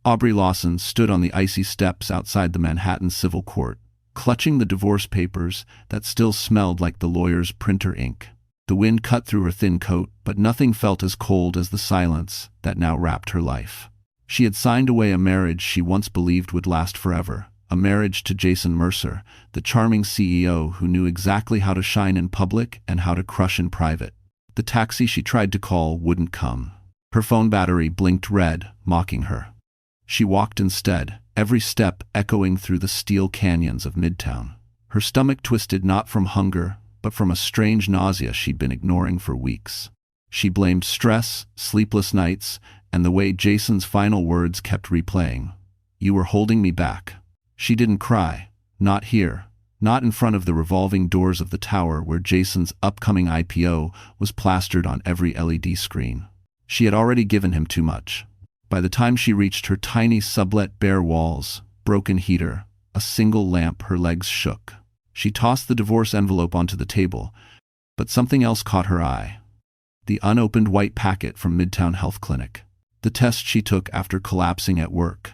Aubrey Lawson stood on the icy steps outside the Manhattan Civil Court, clutching the divorce papers that still smelled like the lawyer's printer ink. The wind cut through her thin coat, but nothing felt as cold as the silence that now wrapped her life. She had signed away a marriage she once believed would last forever, a marriage to Jason Mercer, the charming CEO who knew exactly how to shine in public and how to crush in private. The taxi she tried to call wouldn't come. Her phone battery blinked red, mocking her. She walked instead, every step echoing through the steel canyons of Midtown. Her stomach twisted not from hunger, but from a strange nausea she'd been ignoring for weeks. She blamed stress, sleepless nights, and the way Jason's final words kept replaying. "You were holding me back." She didn't cry. Not here. Not in front of the revolving doors of the tower where Jason's upcoming IPO was plastered on every LED screen. She had already given him too much. By the time she reached her tiny sublet, bare walls, broken heater, a single lamp, her legs shook. She tossed the divorce envelope onto the table, but something else caught her eye. The unopened white packet from Midtown Health Clinic. The test she took after collapsing at work.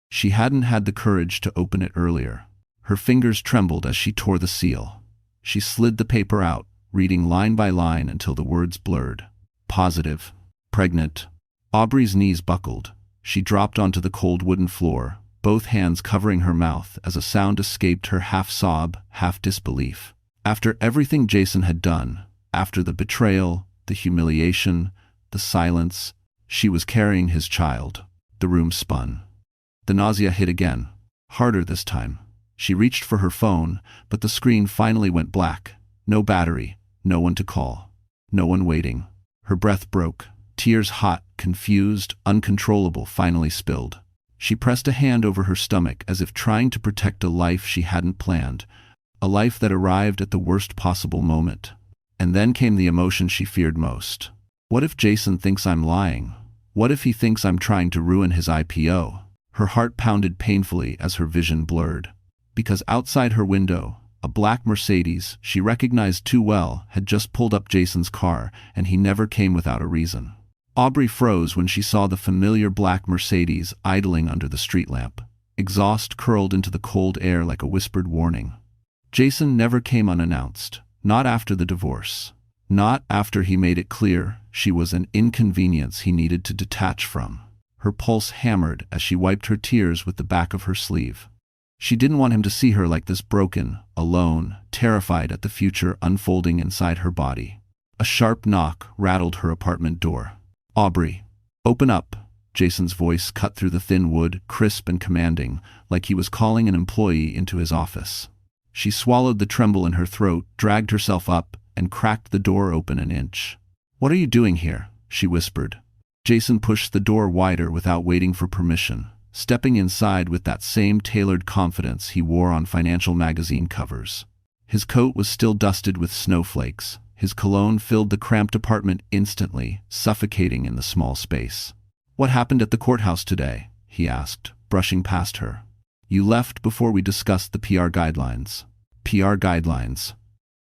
She hadn't had the courage to open it earlier. Her fingers trembled as she tore the seal. She slid the paper out, reading line by line until the words blurred. Positive. Pregnant. Aubrey's knees buckled. She dropped onto the cold wooden floor, both hands covering her mouth as a sound escaped her, half sob, half disbelief. After everything Jason had done, after the betrayal, the humiliation, the silence, she was carrying his child. The room spun. The nausea hit again, harder this time. She reached for her phone, but the screen finally went black. No battery, no one to call, no one waiting. Her breath broke. Tears, hot, confused, uncontrollable, finally spilled. She pressed a hand over her stomach as if trying to protect a life she hadn't planned, a life that arrived at the worst possible moment. And then came the emotion she feared most. What if Jason thinks I'm lying? What if he thinks I'm trying to ruin his IPO? Her heart pounded painfully as her vision blurred. Because outside her window, a black Mercedes she recognized too well had just pulled up Jason's car, and he never came without a reason. Aubrey froze when she saw the familiar black Mercedes idling under the street lamp. Exhaust curled into the cold air like a whispered warning. Jason never came unannounced, not after the divorce. Not after he made it clear she was an inconvenience he needed to detach from. Her pulse hammered as she wiped her tears with the back of her sleeve. She didn't want him to see her like this, broken, alone, terrified at the future unfolding inside her body. A sharp knock rattled her apartment door. "Aubrey, open up." Jason's voice cut through the thin wood, crisp and commanding, like he was calling an employee into his office. She swallowed the tremble in her throat, dragged herself up, and cracked the door open an inch. "What are you doing here?" she whispered. Jason pushed the door wider without waiting for permission, stepping inside with that same tailored confidence he wore on financial magazine covers. His coat was still dusted with snowflakes. His cologne filled the cramped apartment instantly, suffocating in the small space. "What happened at the courthouse today?" he asked, brushing past her. "You left before we discussed the PR guidelines." PR guidelines.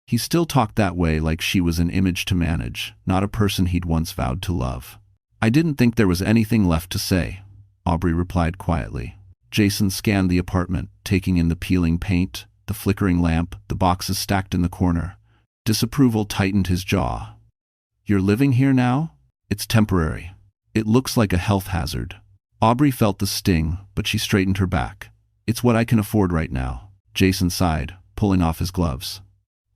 He still talked that way, like she was an image to manage, not a person he'd once vowed to love. "I didn't think there was anything left to say," Aubrey replied quietly. Jason scanned the apartment, taking in the peeling paint, the flickering lamp, the boxes stacked in the corner. Disapproval tightened his jaw. "You're living here now? It's temporary. It looks like a health hazard." Aubrey felt the sting, but she straightened her back. "It's what I can afford right now." Jason sighed, pulling off his gloves.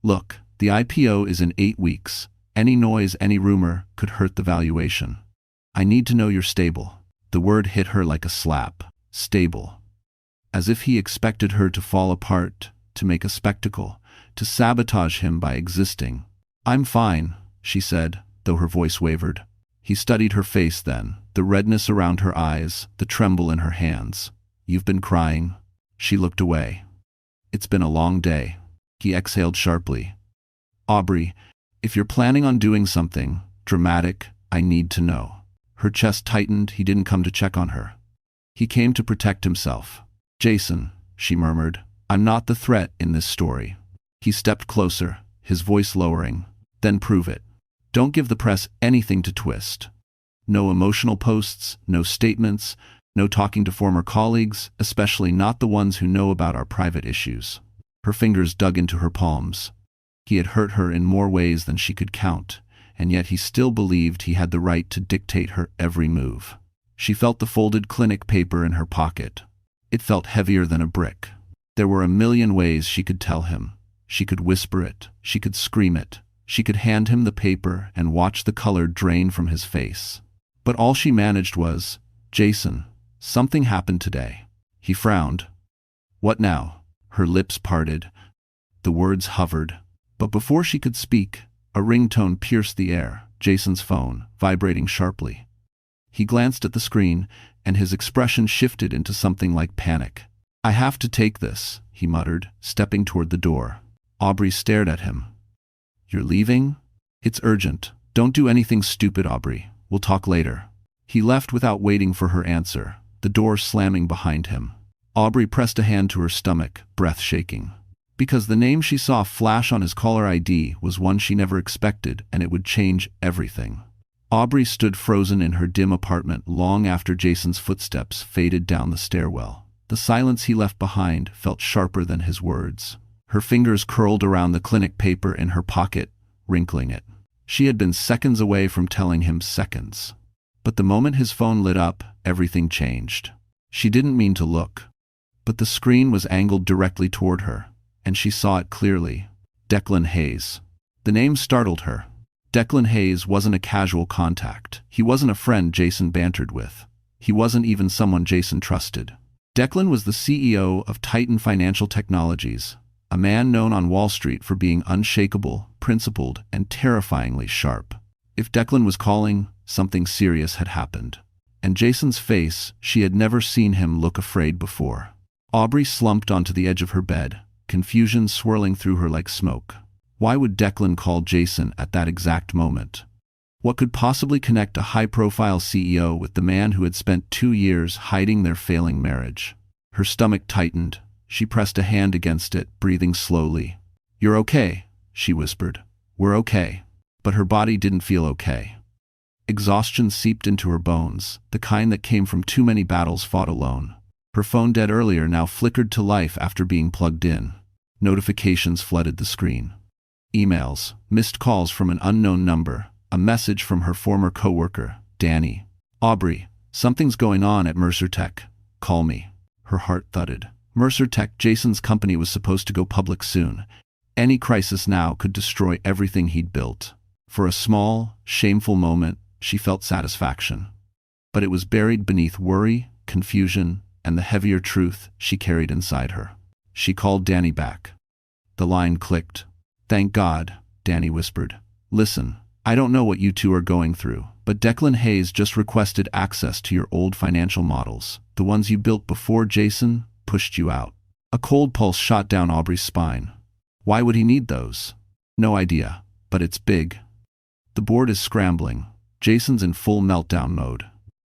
"Look, the IPO is in 8 weeks. Any noise, any rumor could hurt the valuation. I need to know you're stable." The word hit her like a slap. Stable. As if he expected her to fall apart, to make a spectacle, to sabotage him by existing. "I'm fine," she said, though her voice wavered. He studied her face then, the redness around her eyes, the tremble in her hands. "You've been crying?" She looked away. "It's been a long day." He exhaled sharply. "Aubrey, if you're planning on doing something dramatic, I need to know." Her chest tightened. He didn't come to check on her. He came to protect himself. "Jason," she murmured, "I'm not the threat in this story." He stepped closer, his voice lowering. "Then prove it. Don't give the press anything to twist. No emotional posts, no statements, No talking to former colleagues, especially not the ones who know about our private issues. Her fingers dug into her palms. He had hurt her in more ways than she could count, and yet he still believed he had the right to dictate her every move. She felt the folded clinic paper in her pocket. It felt heavier than a brick. There were a million ways she could tell him. She could whisper it. She could scream it. She could hand him the paper and watch the color drain from his face. But all she managed was, "Jason, something happened today." He frowned. "What now?" Her lips parted. The words hovered. But before she could speak, a ringtone pierced the air, Jason's phone, vibrating sharply. He glanced at the screen, and his expression shifted into something like panic. "I have to take this," he muttered, stepping toward the door. Aubrey stared at him. "You're leaving?" "It's urgent. Don't do anything stupid, Aubrey. We'll talk later." He left without waiting for her answer, the door slamming behind him. Aubrey pressed a hand to her stomach, breath shaking. Because the name she saw flash on his caller ID was one she never expected, and it would change everything. Aubrey stood frozen in her dim apartment long after Jason's footsteps faded down the stairwell. The silence he left behind felt sharper than his words. Her fingers curled around the clinic paper in her pocket, wrinkling it. She had been seconds away from telling him seconds. But the moment his phone lit up, everything changed. She didn't mean to look. But the screen was angled directly toward her, and she saw it clearly. Declan Hayes. The name startled her. Declan Hayes wasn't a casual contact. He wasn't a friend Jason bantered with. He wasn't even someone Jason trusted. Declan was the CEO of Titan Financial Technologies, a man known on Wall Street for being unshakable, principled, and terrifyingly sharp. If Declan was calling, something serious had happened. And Jason's face, she had never seen him look afraid before. Aubrey slumped onto the edge of her bed, confusion swirling through her like smoke. Why would Declan call Jason at that exact moment? What could possibly connect a high-profile CEO with the man who had spent 2 years hiding their failing marriage? Her stomach tightened. She pressed a hand against it, breathing slowly. "You're okay," she whispered. "We're okay." But her body didn't feel okay. Exhaustion seeped into her bones, the kind that came from too many battles fought alone. Her phone, dead earlier, now flickered to life after being plugged in. Notifications flooded the screen. Emails, missed calls from an unknown number, a message from her former coworker, Danny. "Aubrey, something's going on at Mercer Tech. Call me." Her heart thudded. Mercer Tech, Jason's company, was supposed to go public soon. Any crisis now could destroy everything he'd built. For a small, shameful moment, she felt satisfaction. But it was buried beneath worry, confusion, and the heavier truth she carried inside her. She called Danny back. The line clicked. "Thank God," Danny whispered. "Listen, I don't know what you two are going through, but Declan Hayes just requested access to your old financial models, the ones you built before Jason pushed you out." A cold pulse shot down Aubrey's spine. Why would he need those? No idea, but it's big. The board is scrambling. Jason's in full meltdown mode.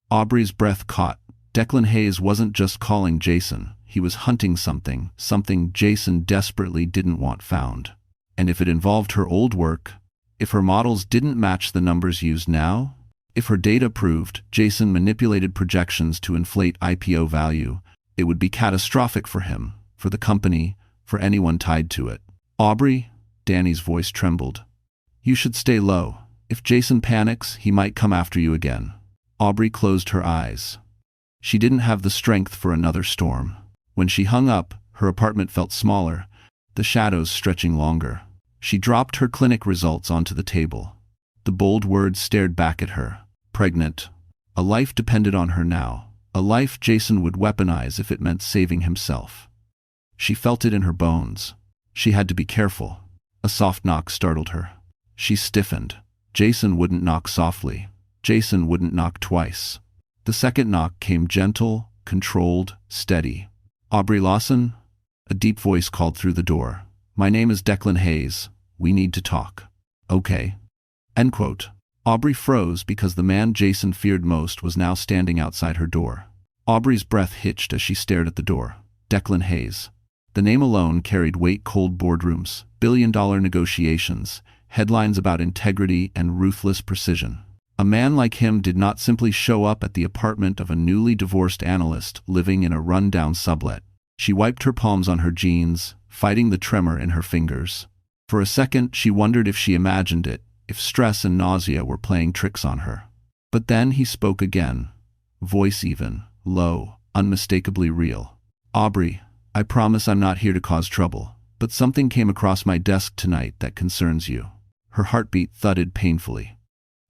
Aubrey's breath caught. Declan Hayes wasn't just calling Jason. He was hunting something Jason desperately didn't want found. And if it involved her old work, if her models didn't match the numbers used now, if her data proved Jason manipulated projections to inflate IPO value, it would be catastrophic for him, for the company, for anyone tied to it. "Aubrey," Danny's voice trembled. "You should stay low. If Jason panics, he might come after you again." Aubrey closed her eyes. She didn't have the strength for another storm. When she hung up, her apartment felt smaller, the shadows stretching longer. She dropped her clinic results onto the table. The bold words stared back at her. Pregnant. A life depended on her now. A life Jason would weaponize if it meant saving himself. She felt it in her bones. She had to be careful. A soft knock startled her. She stiffened. Jason wouldn't knock softly. Jason wouldn't knock twice. The second knock came gentle, controlled, steady. "Aubrey Lawson?" A deep voice called through the door. "My name is Declan Hayes. We need to talk." "Okay." End quote. Aubrey froze because the man Jason feared most was now standing outside her door. Aubrey's breath hitched as she stared at the door. Declan Hayes. The name alone carried weight. Cold boardrooms, billion-dollar negotiations, headlines about integrity and ruthless precision. A man like him did not simply show up at the apartment of a newly divorced analyst living in a run-down sublet. She wiped her palms on her jeans, fighting the tremor in her fingers. For a second, she wondered if she imagined it, if stress and nausea were playing tricks on her. But then he spoke again, voice even, low, unmistakably real. "Aubrey, I promise I'm not here to cause trouble, but something came across my desk tonight that concerns you." Her heartbeat thudded painfully.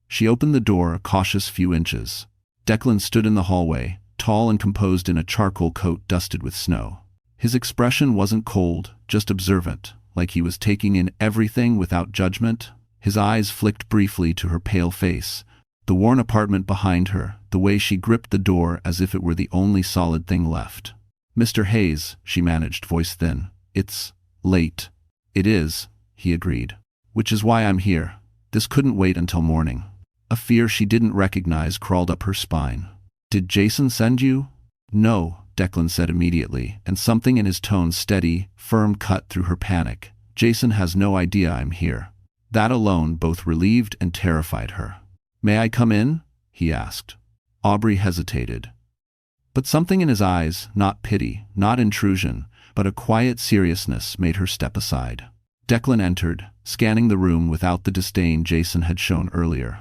She opened the door a cautious few inches. Declan stood in the hallway, tall and composed in a charcoal coat dusted with snow. His expression wasn't cold, just observant, like he was taking in everything without judgment. His eyes flicked briefly to her pale face, the worn apartment behind her, the way she gripped the door as if it were the only solid thing left. "Mr. Hayes," she managed, voice thin. "It's late." "It is," he agreed. "Which is why I'm here. This couldn't wait until morning." A fear she didn't recognize crawled up her spine. "Did Jason send you?" "No," Declan said immediately, and something in his tone steady, firm cut through her panic. "Jason has no idea I'm here." That alone both relieved and terrified her. "May I come in?" he asked. Aubrey hesitated. But something in his eyes, not pity, not intrusion, but a quiet seriousness made her step aside. Declan entered, scanning the room without the disdain Jason had shown earlier.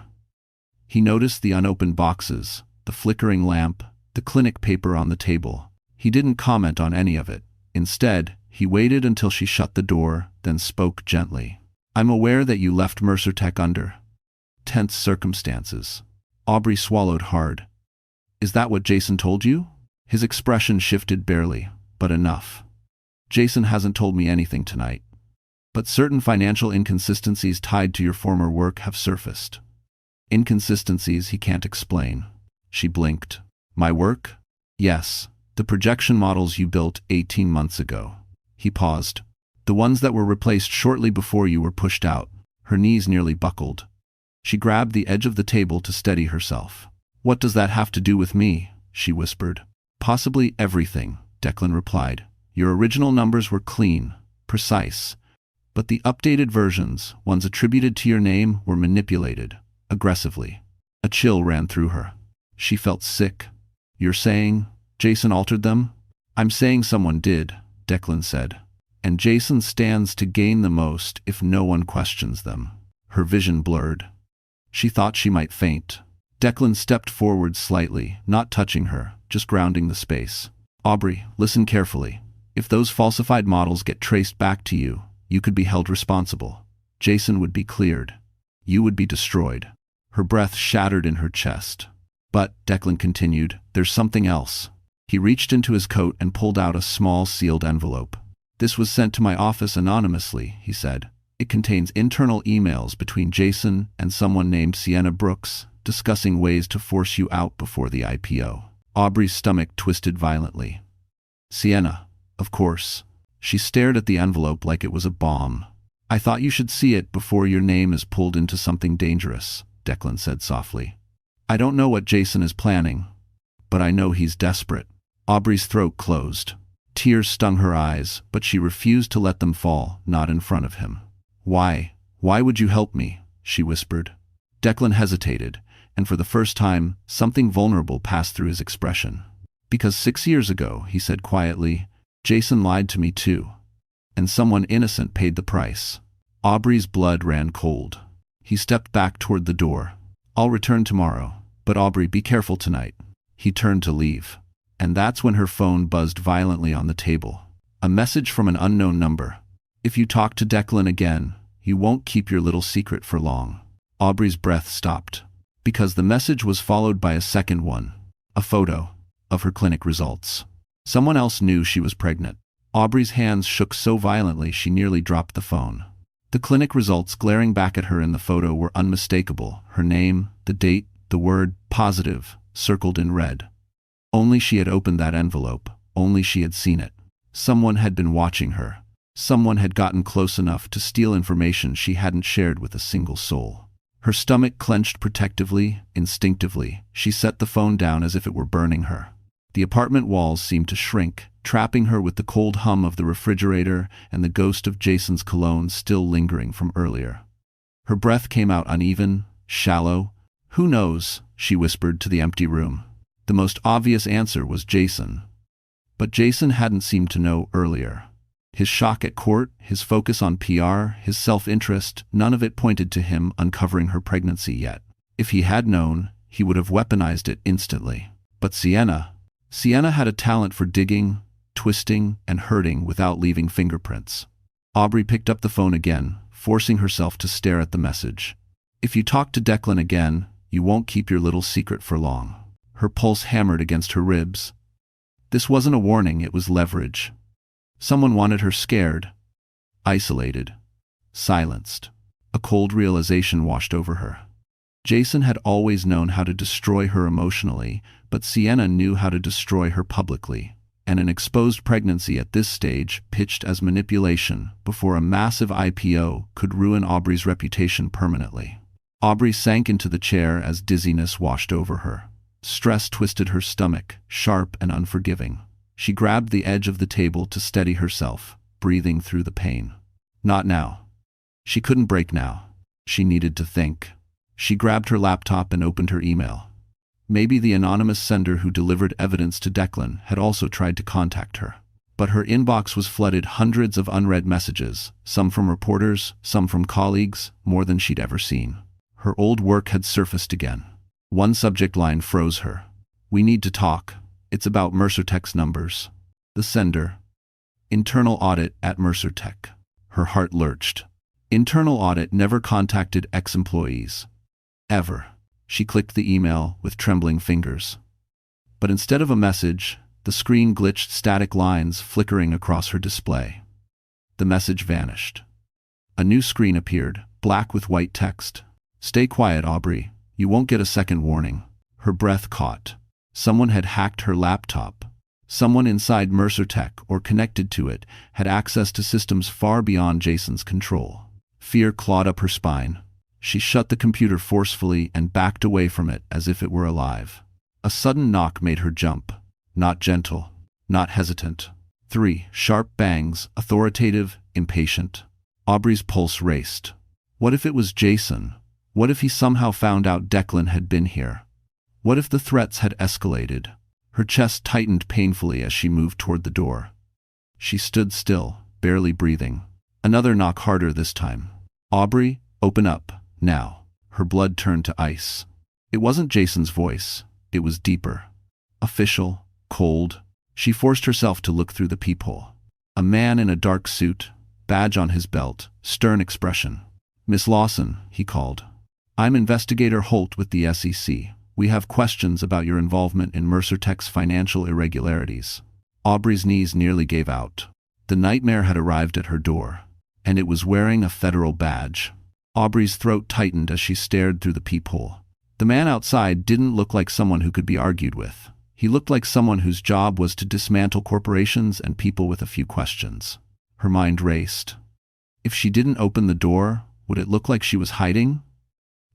He noticed the unopened boxes, the flickering lamp, the clinic paper on the table. He didn't comment on any of it. Instead, he waited until she shut the door, then spoke gently. "I'm aware that you left Mercer Tech under tense circumstances." Aubrey swallowed hard. "Is that what Jason told you?" His expression shifted barely, but enough. "Jason hasn't told me anything tonight. But certain financial inconsistencies tied to your former work have surfaced. Inconsistencies he can't explain." She blinked. "My work?" "Yes, the projection models you built 18 months ago." He paused. "The ones that were replaced shortly before you were pushed out." Her knees nearly buckled. She grabbed the edge of the table to steady herself. "What does that have to do with me?" she whispered. "Possibly everything," Declan replied. "Your original numbers were clean, precise. But the updated versions, ones attributed to your name, were manipulated, aggressively." A chill ran through her. She felt sick. "You're saying Jason altered them?" "I'm saying someone did," Declan said. "And Jason stands to gain the most if no one questions them." Her vision blurred. She thought she might faint. Declan stepped forward slightly, not touching her, just grounding the space. "Aubrey, listen carefully. If those falsified models get traced back to you, you could be held responsible. Jason would be cleared. You would be destroyed." Her breath shattered in her chest. "But," Declan continued, "there's something else." He reached into his coat and pulled out a small sealed envelope. "This was sent to my office anonymously," he said. "It contains internal emails between Jason and someone named Sienna Brooks, discussing ways to force you out before the IPO." Aubrey's stomach twisted violently. "Sienna, of course." She stared at the envelope like it was a bomb. "I thought you should see it before your name is pulled into something dangerous," Declan said softly. "I don't know what Jason is planning, but I know he's desperate." Aubrey's throat closed. Tears stung her eyes, but she refused to let them fall, not in front of him. "Why? Why would you help me?" she whispered. Declan hesitated, and for the first time, something vulnerable passed through his expression. "Because 6 years ago," he said quietly, "Jason lied to me too. And someone innocent paid the price." Aubrey's blood ran cold. He stepped back toward the door. "I'll return tomorrow, but Aubrey, be careful tonight." He turned to leave. And that's when her phone buzzed violently on the table. A message from an unknown number. "If you talk to Declan again, you won't keep your little secret for long." Aubrey's breath stopped, because the message was followed by a second one. A photo of her clinic results. Someone else knew she was pregnant. Aubrey's hands shook so violently she nearly dropped the phone. The clinic results glaring back at her in the photo were unmistakable. Her name, the date, the word positive, circled in red. Only she had opened that envelope. Only she had seen it. Someone had been watching her. Someone had gotten close enough to steal information she hadn't shared with a single soul. Her stomach clenched protectively, instinctively. She set the phone down as if it were burning her. The apartment walls seemed to shrink, trapping her with the cold hum of the refrigerator and the ghost of Jason's cologne still lingering from earlier. Her breath came out uneven, shallow. Who knows, she whispered to the empty room. The most obvious answer was Jason. But Jason hadn't seemed to know earlier. His shock at court, his focus on PR, his self-interest, none of it pointed to him uncovering her pregnancy yet. If he had known, he would have weaponized it instantly. But Sienna had a talent for digging, twisting, and hurting without leaving fingerprints. Aubrey picked up the phone again, forcing herself to stare at the message. If you talk to Declan again, you won't keep your little secret for long. Her pulse hammered against her ribs. This wasn't a warning, it was leverage. Someone wanted her scared, isolated, silenced. A cold realization washed over her. Jason had always known how to destroy her emotionally, but Sienna knew how to destroy her publicly. And an exposed pregnancy at this stage, pitched as manipulation before a massive IPO, could ruin Aubrey's reputation permanently. Aubrey sank into the chair as dizziness washed over her. Stress twisted her stomach, sharp and unforgiving. She grabbed the edge of the table to steady herself, breathing through the pain. Not now. She couldn't break now. She needed to think. She grabbed her laptop and opened her email. Maybe the anonymous sender who delivered evidence to Declan had also tried to contact her. But her inbox was flooded hundreds of unread messages, some from reporters, some from colleagues, more than she'd ever seen. Her old work had surfaced again. One subject line froze her. "We need to talk. It's about Mercertech's numbers." The sender. "Internal audit at Mercertech." Her heart lurched. Internal audit never contacted ex-employees. Ever. She clicked the email with trembling fingers. But instead of a message, the screen glitched, static lines flickering across her display. The message vanished. A new screen appeared, black with white text. "Stay quiet, Aubrey. You won't get a second warning." Her breath caught. Someone had hacked her laptop. Someone inside Mercertech or connected to it had access to systems far beyond Jason's control. Fear clawed up her spine. She shut the computer forcefully and backed away from it as if it were alive. A sudden knock made her jump. Not gentle, not hesitant. 3 sharp bangs, authoritative, impatient. Aubrey's pulse raced. What if it was Jason? What if he somehow found out Declan had been here? What if the threats had escalated? Her chest tightened painfully as she moved toward the door. She stood still, barely breathing. Another knock, harder this time. "Aubrey, open up, now." Her blood turned to ice. It wasn't Jason's voice. It was deeper. Official, cold. She forced herself to look through the peephole. A man in a dark suit, badge on his belt, stern expression. "Miss Lawson," he called. "I'm Investigator Holt with the SEC. We have questions about your involvement in Mercertech's financial irregularities." Aubrey's knees nearly gave out. The nightmare had arrived at her door, and it was wearing a federal badge. Aubrey's throat tightened as she stared through the peephole. The man outside didn't look like someone who could be argued with. He looked like someone whose job was to dismantle corporations and people with a few questions. Her mind raced. If she didn't open the door, would it look like she was hiding?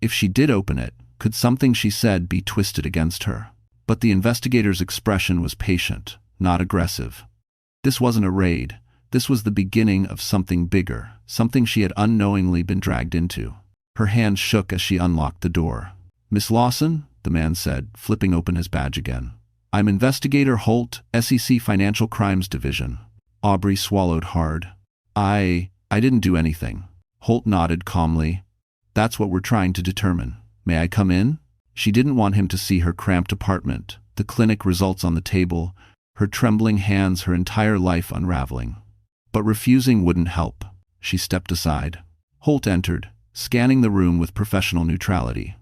If she did open it, could something she said be twisted against her? But the investigator's expression was patient, not aggressive. This wasn't a raid. This was the beginning of something bigger, something she had unknowingly been dragged into. Her hand shook as she unlocked the door. "Miss Lawson," the man said, flipping open his badge again. "I'm Investigator Holt, SEC Financial Crimes Division." Aubrey swallowed hard. I didn't do anything." Holt nodded calmly. "That's what we're trying to determine. May I come in?" She didn't want him to see her cramped apartment, the clinic results on the table, her trembling hands, her entire life unraveling. But refusing wouldn't help. She stepped aside. Holt entered, scanning the room with professional neutrality.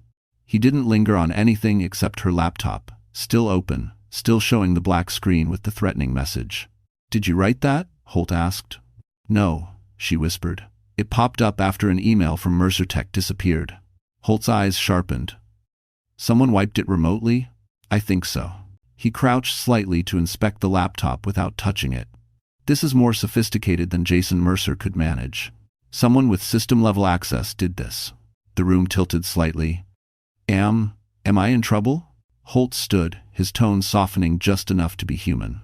He didn't linger on anything except her laptop, still open, still showing the black screen with the threatening message. "Did you write that?" Holt asked. "No," she whispered. "It popped up after an email from Mercertech disappeared." Holt's eyes sharpened. "Someone wiped it remotely?" "I think so." He crouched slightly to inspect the laptop without touching it. "This is more sophisticated than Jason Mercer could manage. Someone with system-level access did this." The room tilted slightly. Am I in trouble?" Holt stood, his tone softening just enough to be human.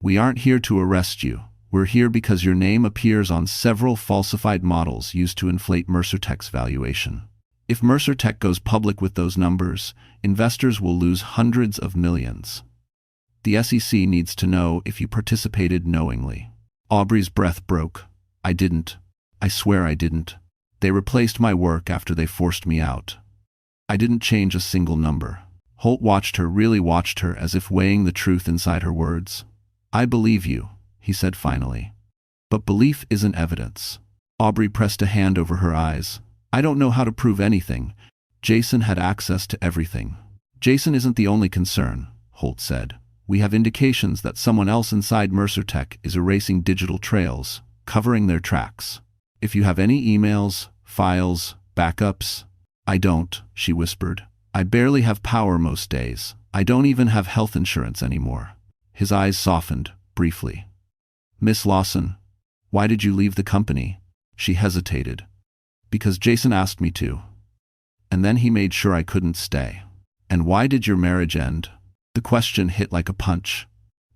"We aren't here to arrest you. We're here because your name appears on several falsified models used to inflate Mercertech's valuation." If Mercer Tech goes public with those numbers, investors will lose hundreds of millions. The SEC needs to know if you participated knowingly. Aubrey's breath broke. I didn't. I swear I didn't. They replaced my work after they forced me out. I didn't change a single number. Holt really watched her as if weighing the truth inside her words. I believe you, he said finally. But belief isn't evidence. Aubrey pressed a hand over her eyes. I don't know how to prove anything. Jason had access to everything. Jason isn't the only concern, Holt said. We have indications that someone else inside Mercer Tech is erasing digital trails, covering their tracks. If you have any emails, files, backups. I don't, she whispered. I barely have power most days. I don't even have health insurance anymore. His eyes softened, briefly. Miss Lawson, why did you leave the company? She hesitated. Because Jason asked me to. And then he made sure I couldn't stay. And why did your marriage end? The question hit like a punch.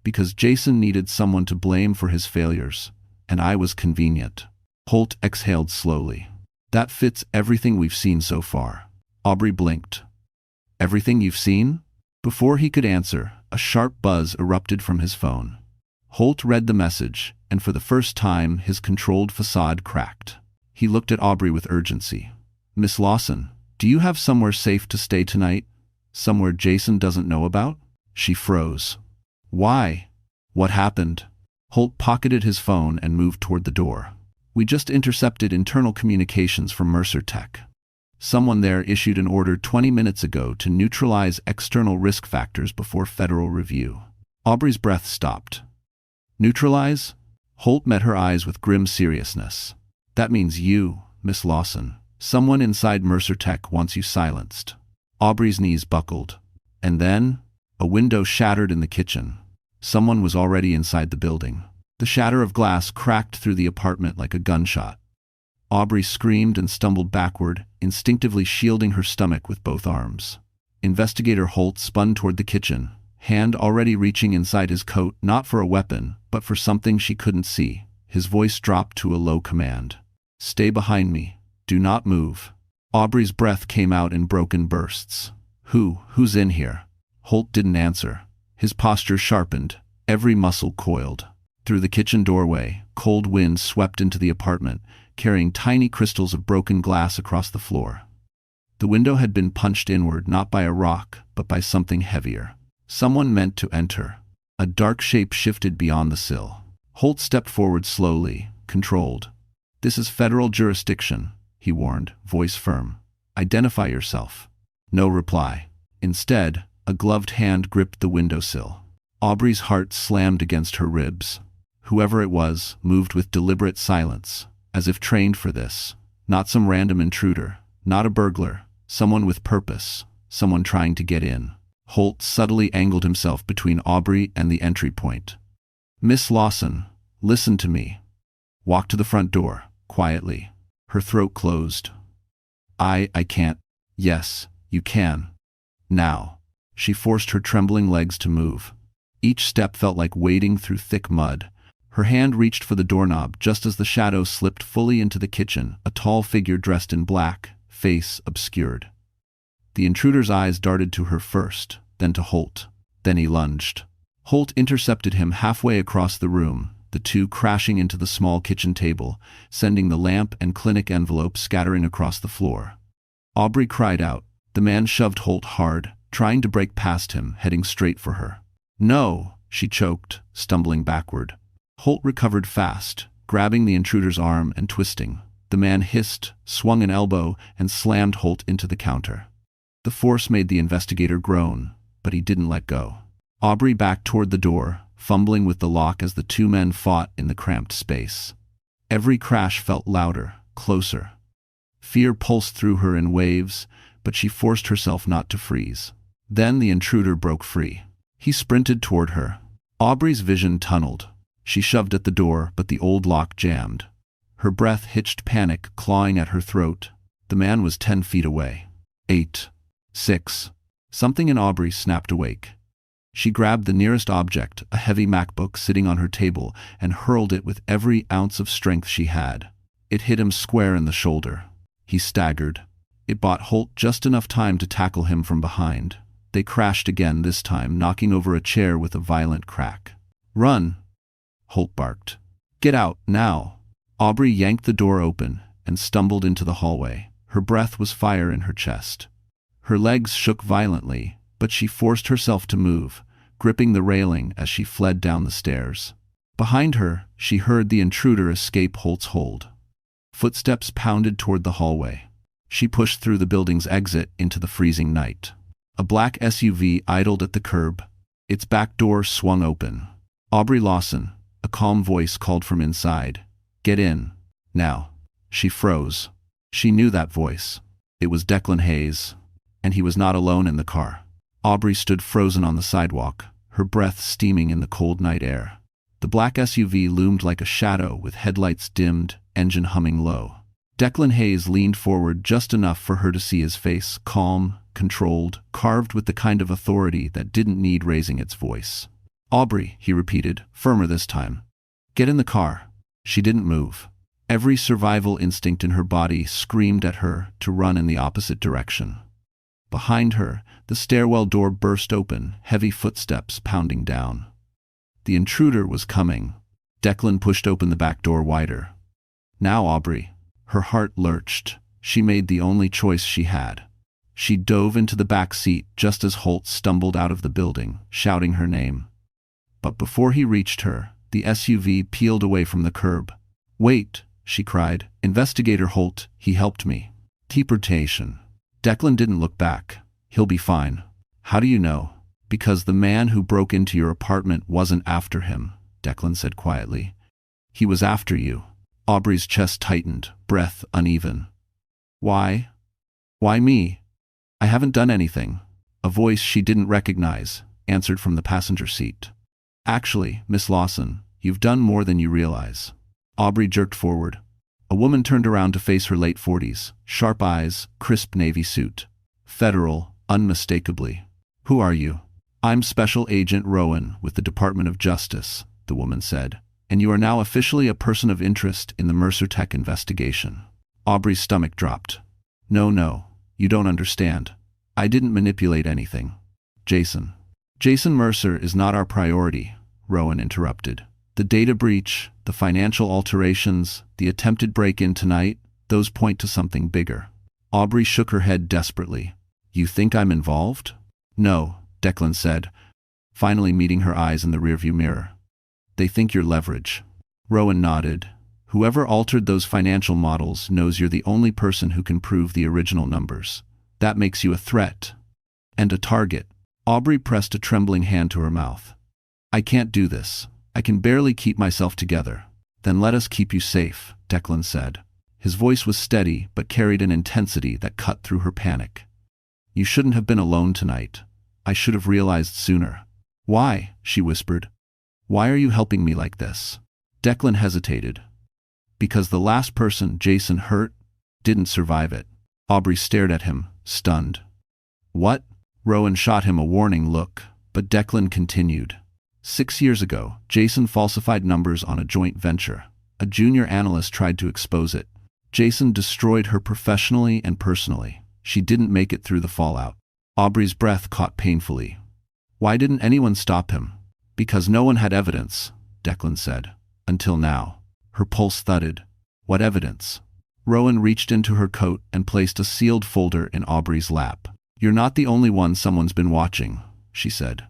Because Jason needed someone to blame for his failures, and I was convenient. Holt exhaled slowly. That fits everything we've seen so far. Aubrey blinked. Everything you've seen? Before he could answer, a sharp buzz erupted from his phone. Holt read the message, and for the first time his controlled facade cracked. He looked at Aubrey with urgency. Miss Lawson, do you have somewhere safe to stay tonight? Somewhere Jason doesn't know about? She froze. Why? What happened? Holt pocketed his phone and moved toward the door. We just intercepted internal communications from Mercer Tech. Someone there issued an order 20 minutes ago to neutralize external risk factors before federal review. Aubrey's breath stopped. Neutralize? Holt met her eyes with grim seriousness. That means you, Miss Lawson. Someone inside Mercer Tech wants you silenced. Aubrey's knees buckled. And then, a window shattered in the kitchen. Someone was already inside the building. The shatter of glass cracked through the apartment like a gunshot. Aubrey screamed and stumbled backward, instinctively shielding her stomach with both arms. Investigator Holt spun toward the kitchen, hand already reaching inside his coat, not for a weapon, but for something she couldn't see. His voice dropped to a low command. Stay behind me. Do not move. Aubrey's breath came out in broken bursts. Who's in here? Holt didn't answer. His posture sharpened, every muscle coiled. Through the kitchen doorway, cold wind swept into the apartment, carrying tiny crystals of broken glass across the floor. The window had been punched inward not by a rock, but by something heavier. Someone meant to enter. A dark shape shifted beyond the sill. Holt stepped forward slowly, controlled. This is federal jurisdiction, he warned, voice firm. Identify yourself. No reply. Instead, a gloved hand gripped the windowsill. Aubrey's heart slammed against her ribs. Whoever it was moved with deliberate silence, as if trained for this. Not some random intruder, not a burglar, someone with purpose, someone trying to get in. Holt subtly angled himself between Aubrey and the entry point. Miss Lawson, listen to me. Walk to the front door, quietly. Her throat closed. I can't. Yes, you can. Now. She forced her trembling legs to move. Each step felt like wading through thick mud. Her hand reached for the doorknob just as the shadow slipped fully into the kitchen, a tall figure dressed in black, face obscured. The intruder's eyes darted to her first, then to Holt. Then he lunged. Holt intercepted him halfway across the room, the two crashing into the small kitchen table, sending the lamp and clinic envelope scattering across the floor. Aubrey cried out. The man shoved Holt hard, trying to break past him, heading straight for her. No, she choked, stumbling backward. Holt recovered fast, grabbing the intruder's arm and twisting. The man hissed, swung an elbow, and slammed Holt into the counter. The force made the investigator groan, but he didn't let go. Aubrey backed toward the door, fumbling with the lock as the two men fought in the cramped space. Every crash felt louder, closer. Fear pulsed through her in waves, but she forced herself not to freeze. Then the intruder broke free. He sprinted toward her. Aubrey's vision tunneled. She shoved at the door, but the old lock jammed. Her breath hitched, panic clawing at her throat. The man was 10 feet away. 8. 6. Something in Aubrey snapped awake. She grabbed the nearest object, a heavy MacBook sitting on her table, and hurled it with every ounce of strength she had. It hit him square in the shoulder. He staggered. It bought Holt just enough time to tackle him from behind. They crashed again, this time knocking over a chair with a violent crack. "Run!" Holt barked. "Get out, now!" Aubrey yanked the door open and stumbled into the hallway. Her breath was fire in her chest. Her legs shook violently, but she forced herself to move, gripping the railing as she fled down the stairs. Behind her, she heard the intruder escape Holt's hold. Footsteps pounded toward the hallway. She pushed through the building's exit into the freezing night. A black SUV idled at the curb. Its back door swung open. "Aubrey Lawson," a calm voice called from inside. "Get in. Now." She froze. She knew that voice. It was Declan Hayes, and he was not alone in the car. Aubrey stood frozen on the sidewalk, her breath steaming in the cold night air. The black SUV loomed like a shadow with headlights dimmed, engine humming low. Declan Hayes leaned forward just enough for her to see his face, calm, controlled, carved with the kind of authority that didn't need raising its voice. "Aubrey," he repeated, firmer this time. "Get in the car." She didn't move. Every survival instinct in her body screamed at her to run in the opposite direction. Behind her, the stairwell door burst open, heavy footsteps pounding down. The intruder was coming. Declan pushed open the back door wider. Now Aubrey. Her heart lurched. She made the only choice she had. She dove into the back seat just as Holt stumbled out of the building, shouting her name. But before he reached her, the SUV peeled away from the curb. "Wait," she cried. "Investigator Holt, he helped me." Deportation. Declan didn't look back. "He'll be fine." "How do you know?" "Because the man who broke into your apartment wasn't after him," Declan said quietly. "He was after you." Aubrey's chest tightened, breath uneven. "Why? Why me? I haven't done anything." A voice she didn't recognize answered from the passenger seat. "Actually, Miss Lawson, you've done more than you realize." Aubrey jerked forward. A woman turned around to face her late 40s, sharp eyes, crisp navy suit. Federal, unmistakably. "Who are you?" "I'm Special Agent Rowan with the Department of Justice," the woman said. "And you are now officially a person of interest in the Mercer Tech investigation." Aubrey's stomach dropped. No, you don't understand. I didn't manipulate anything." Jason Mercer is not our priority," Rowan interrupted. "The data breach, the financial alterations, the attempted break-in tonight, those point to something bigger." Aubrey shook her head desperately. "You think I'm involved?" "No," Declan said, finally meeting her eyes in the rearview mirror. "They think you're leverage." Rowan nodded. "Whoever altered those financial models knows you're the only person who can prove the original numbers. That makes you a threat. And a target." Aubrey pressed a trembling hand to her mouth. "I can't do this. I can barely keep myself together." "Then let us keep you safe," Declan said. His voice was steady but carried an intensity that cut through her panic. "You shouldn't have been alone tonight. I should have realized sooner." "Why?" she whispered. "Why are you helping me like this?" Declan hesitated. "Because the last person Jason hurt didn't survive it." Aubrey stared at him, stunned. "What?" Rowan shot him a warning look, but Declan continued. 6 years ago, Jason falsified numbers on a joint venture. A junior analyst tried to expose it. Jason destroyed her professionally and personally. She didn't make it through the fallout. Aubrey's breath caught painfully. "Why didn't anyone stop him?" "Because no one had evidence," Declan said. "Until now." Her pulse thudded. "What evidence?" Rowan reached into her coat and placed a sealed folder in Aubrey's lap. "You're not the only one someone's been watching," she said.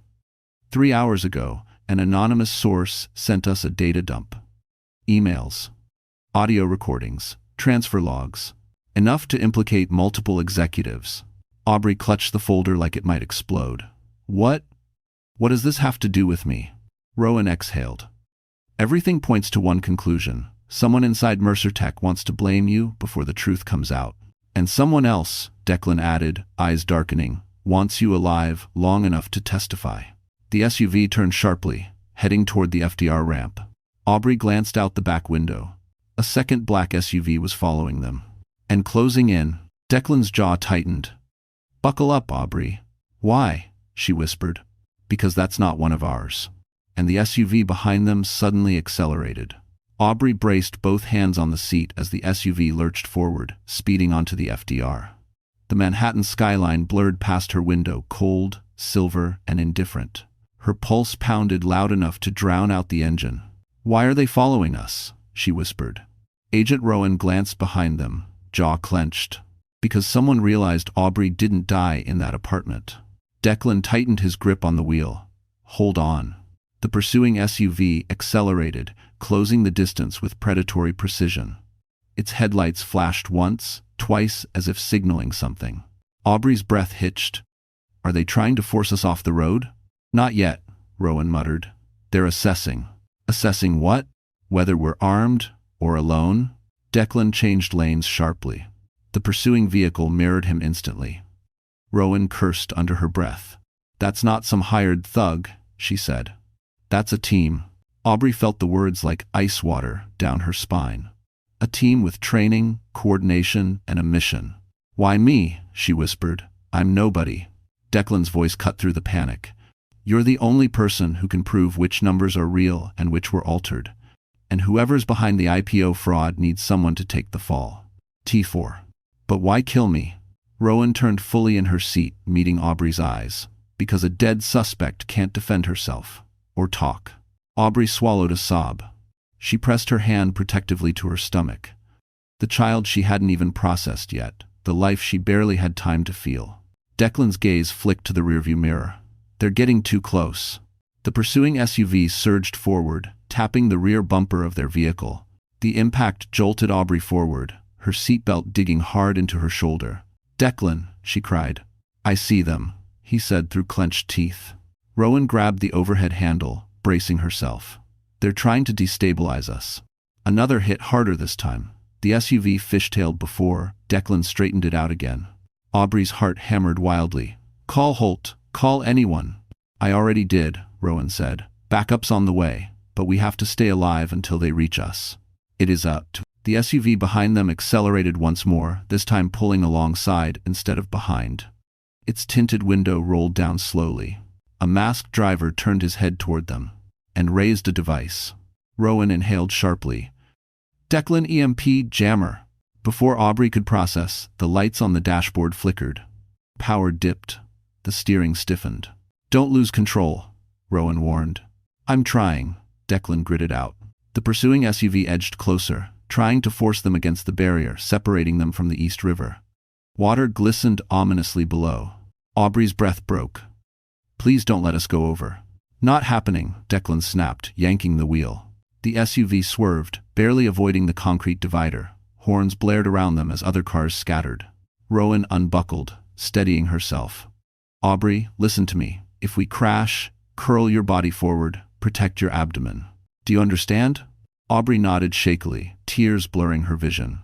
3 hours ago, an anonymous source sent us a data dump. Emails, audio recordings, transfer logs. Enough to implicate multiple executives. Aubrey clutched the folder like it might explode. What does this have to do with me?" Rowan exhaled. "Everything points to one conclusion. Someone inside Mercer Tech wants to blame you before the truth comes out. And someone else," Declan added, eyes darkening, "wants you alive long enough to testify." The SUV turned sharply, heading toward the FDR ramp. Aubrey glanced out the back window. A second black SUV was following them. And closing in, Declan's jaw tightened. "Buckle up, Aubrey." "Why?" she whispered. "Because that's not one of ours." And the SUV behind them suddenly accelerated. Aubrey braced both hands on the seat as the SUV lurched forward, speeding onto the FDR. The Manhattan skyline blurred past her window, cold, silver, and indifferent. Her pulse pounded loud enough to drown out the engine. "Why are they following us?" she whispered. Agent Rowan glanced behind them, jaw clenched. Because someone realized Aubrey didn't die in that apartment. Declan tightened his grip on the wheel. "Hold on." The pursuing SUV accelerated, closing the distance with predatory precision. Its headlights flashed once, twice, as if signaling something. Aubrey's breath hitched. "Are they trying to force us off the road?" "Not yet," Rowan muttered. "They're assessing." "Assessing what? Whether we're armed or alone?" Declan changed lanes sharply. The pursuing vehicle mirrored him instantly. Rowan cursed under her breath. "That's not some hired thug," she said. "That's a team." Aubrey felt the words like ice water down her spine. A team with training, coordination, and a mission. "Why me?" she whispered. "I'm nobody." Declan's voice cut through the panic. "You're the only person who can prove which numbers are real and which were altered. And whoever's behind the IPO fraud needs someone to take the fall. T4. But why kill me?" Rowan turned fully in her seat, meeting Aubrey's eyes. "Because a dead suspect can't defend herself. Or talk." Aubrey swallowed a sob. She pressed her hand protectively to her stomach. The child she hadn't even processed yet, the life she barely had time to feel. Declan's gaze flicked to the rearview mirror. "They're getting too close." The pursuing SUV surged forward, tapping the rear bumper of their vehicle. The impact jolted Aubrey forward, her seatbelt digging hard into her shoulder. "Declan," she cried. "I see them," he said through clenched teeth. Rowan grabbed the overhead handle, bracing herself. "They're trying to destabilize us." Another hit harder this time. The SUV fishtailed before, Declan straightened it out again. Aubrey's heart hammered wildly. "Call Holt. Call anyone." "I already did," Rowan said. "Backup's on the way, but we have to stay alive until they reach us." "It is up." The SUV behind them accelerated once more, this time pulling alongside instead of behind. Its tinted window rolled down slowly. A masked driver turned his head toward them and raised a device. Rowan inhaled sharply. "Declan EMP jammer." Before Aubrey could process, the lights on the dashboard flickered. Power dipped. The steering stiffened. "Don't lose control," Rowan warned. "I'm trying," Declan gritted out. The pursuing SUV edged closer, trying to force them against the barrier separating them from the East River. Water glistened ominously below. Aubrey's breath broke. "Please don't let us go over." "Not happening," Declan snapped, yanking the wheel. The SUV swerved, barely avoiding the concrete divider. Horns blared around them as other cars scattered. Rowan unbuckled, steadying herself. "Aubrey, listen to me. If we crash, curl your body forward, protect your abdomen. Do you understand?" Aubrey nodded shakily, tears blurring her vision.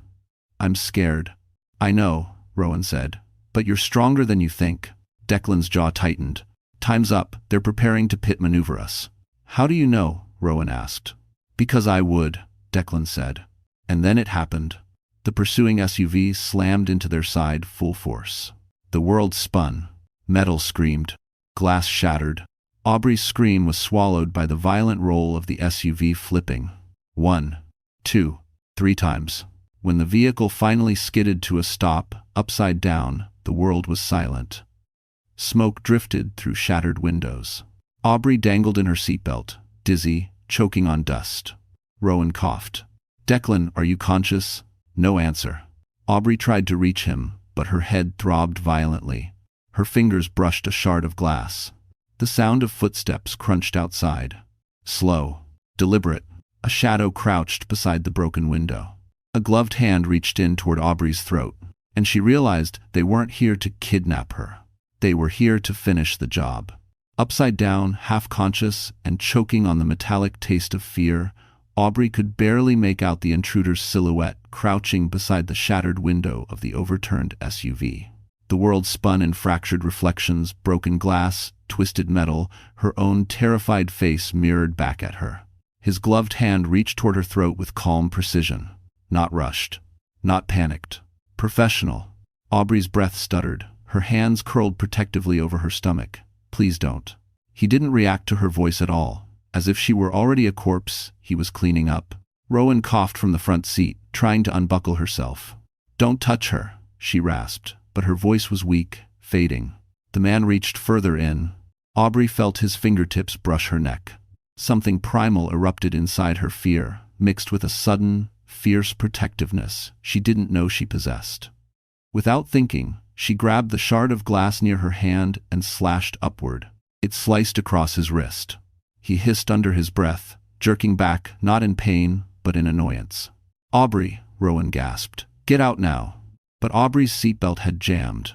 "I'm scared." "I know," Rowan said. "But you're stronger than you think." Declan's jaw tightened. "Time's up. They're preparing to pit maneuver us." "How do you know?" Rowan asked. "Because I would," Declan said. And then it happened. The pursuing SUV slammed into their side full force. The world spun. Metal screamed. Glass shattered. Aubrey's scream was swallowed by the violent roll of the SUV flipping. 1, 2, 3 times. When the vehicle finally skidded to a stop, upside down, the world was silent. Smoke drifted through shattered windows. Aubrey dangled in her seatbelt, dizzy, choking on dust. Rowan coughed. "Declan, are you conscious?" No answer. Aubrey tried to reach him, but her head throbbed violently. Her fingers brushed a shard of glass. The sound of footsteps crunched outside. Slow, deliberate. A shadow crouched beside the broken window. A gloved hand reached in toward Aubrey's throat, and she realized they weren't here to kidnap her. They were here to finish the job. Upside down, half-conscious, and choking on the metallic taste of fear, Aubrey could barely make out the intruder's silhouette crouching beside the shattered window of the overturned SUV. The world spun in fractured reflections, broken glass, twisted metal, her own terrified face mirrored back at her. His gloved hand reached toward her throat with calm precision. Not rushed. Not panicked. Professional. Aubrey's breath stuttered. Her hands curled protectively over her stomach. "Please don't." He didn't react to her voice at all. As if she were already a corpse, he was cleaning up. Rowan coughed from the front seat, trying to unbuckle herself. "Don't touch her," she rasped. but her voice was weak, fading. The man reached further in. Aubrey felt his fingertips brush her neck. Something primal erupted inside her, fear, mixed with a sudden, fierce protectiveness she didn't know she possessed. Without thinking, she grabbed the shard of glass near her hand and slashed upward. It sliced across his wrist. He hissed under his breath, jerking back, not in pain, but in annoyance. "Aubrey," Rowan gasped. "Get out now." But Aubrey's seatbelt had jammed.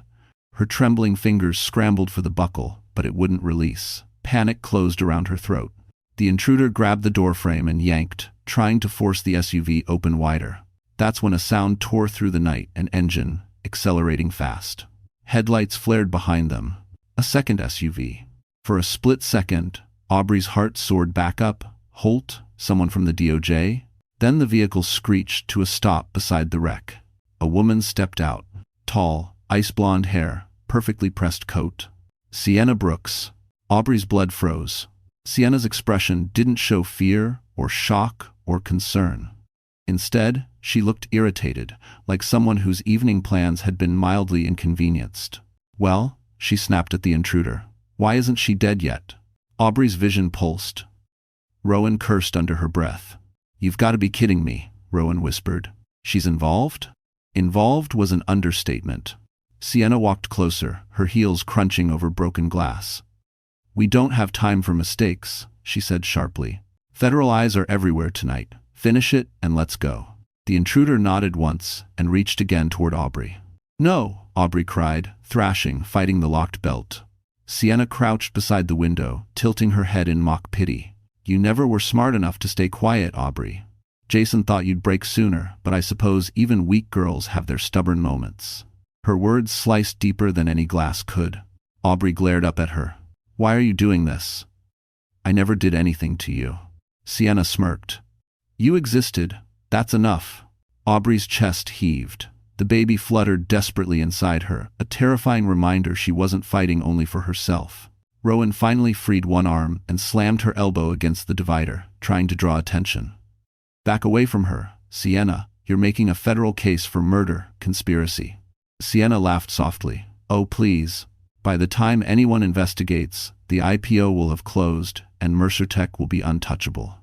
Her trembling fingers scrambled for the buckle, but it wouldn't release. Panic closed around her throat. The intruder grabbed the doorframe and yanked, trying to force the SUV open wider. That's when a sound tore through the night, an engine, accelerating fast. Headlights flared behind them. A second SUV. For a split second, Aubrey's heart soared back up. Holt? Someone from the DOJ? Then the vehicle screeched to a stop beside the wreck. A woman stepped out. Tall, ice-blonde hair, perfectly pressed coat. Sienna Brooks. Aubrey's blood froze. Sienna's expression didn't show fear or shock or concern. Instead, she looked irritated, like someone whose evening plans had been mildly inconvenienced. "Well," she snapped at the intruder. "Why isn't she dead yet?" Aubrey's vision pulsed. Rowan cursed under her breath. "You've got to be kidding me," Rowan whispered. "She's involved?" Involved was an understatement. Sienna walked closer, her heels crunching over broken glass. "We don't have time for mistakes," she said sharply. "Federal eyes are everywhere tonight. Finish it and let's go." The intruder nodded once and reached again toward Aubrey. "No," Aubrey cried, thrashing, fighting the locked belt. Sienna crouched beside the window, tilting her head in mock pity. "You never were smart enough to stay quiet, Aubrey. Jason thought you'd break sooner, but I suppose even weak girls have their stubborn moments." Her words sliced deeper than any glass could. Aubrey glared up at her. "Why are you doing this?" "I never did anything to you." Sienna smirked. "You existed. That's enough." Aubrey's chest heaved. The baby fluttered desperately inside her, a terrifying reminder she wasn't fighting only for herself. Rowan finally freed one arm and slammed her elbow against the divider, trying to draw attention. "Back away from her, Sienna. You're making a federal case for murder, conspiracy." Sienna laughed softly. "Oh, please. By the time anyone investigates, the IPO will have closed and Mercer Tech will be untouchable.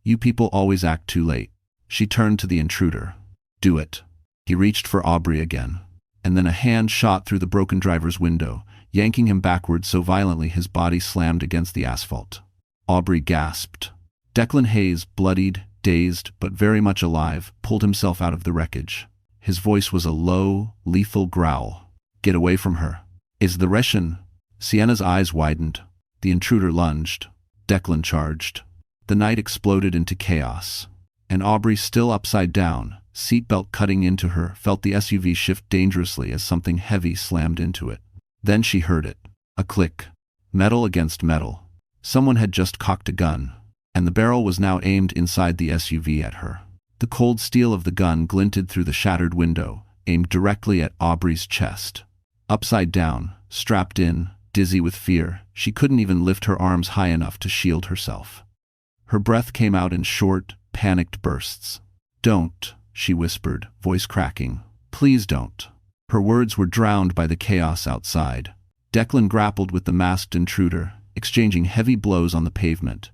You people always act too late." She turned to the intruder. "Do it." He reached for Aubrey again. And then a hand shot through the broken driver's window, yanking him backward so violently his body slammed against the asphalt. Aubrey gasped. Declan Hayes, bloodied, dazed, but very much alive, pulled himself out of the wreckage. His voice was a low, lethal growl. "Get away from her." "Is the Russian?" Sienna's eyes widened. The intruder lunged. Declan charged. The night exploded into chaos. And Aubrey, still upside down, seatbelt cutting into her, felt the SUV shift dangerously as something heavy slammed into it. Then she heard it. A click. Metal against metal. Someone had just cocked a gun, and the barrel was now aimed inside the SUV at her. The cold steel of the gun glinted through the shattered window, aimed directly at Aubrey's chest. Upside down, strapped in, dizzy with fear, she couldn't even lift her arms high enough to shield herself. Her breath came out in short, panicked bursts. "Don't," she whispered, voice cracking. "Please don't." Her words were drowned by the chaos outside. Declan grappled with the masked intruder, exchanging heavy blows on the pavement.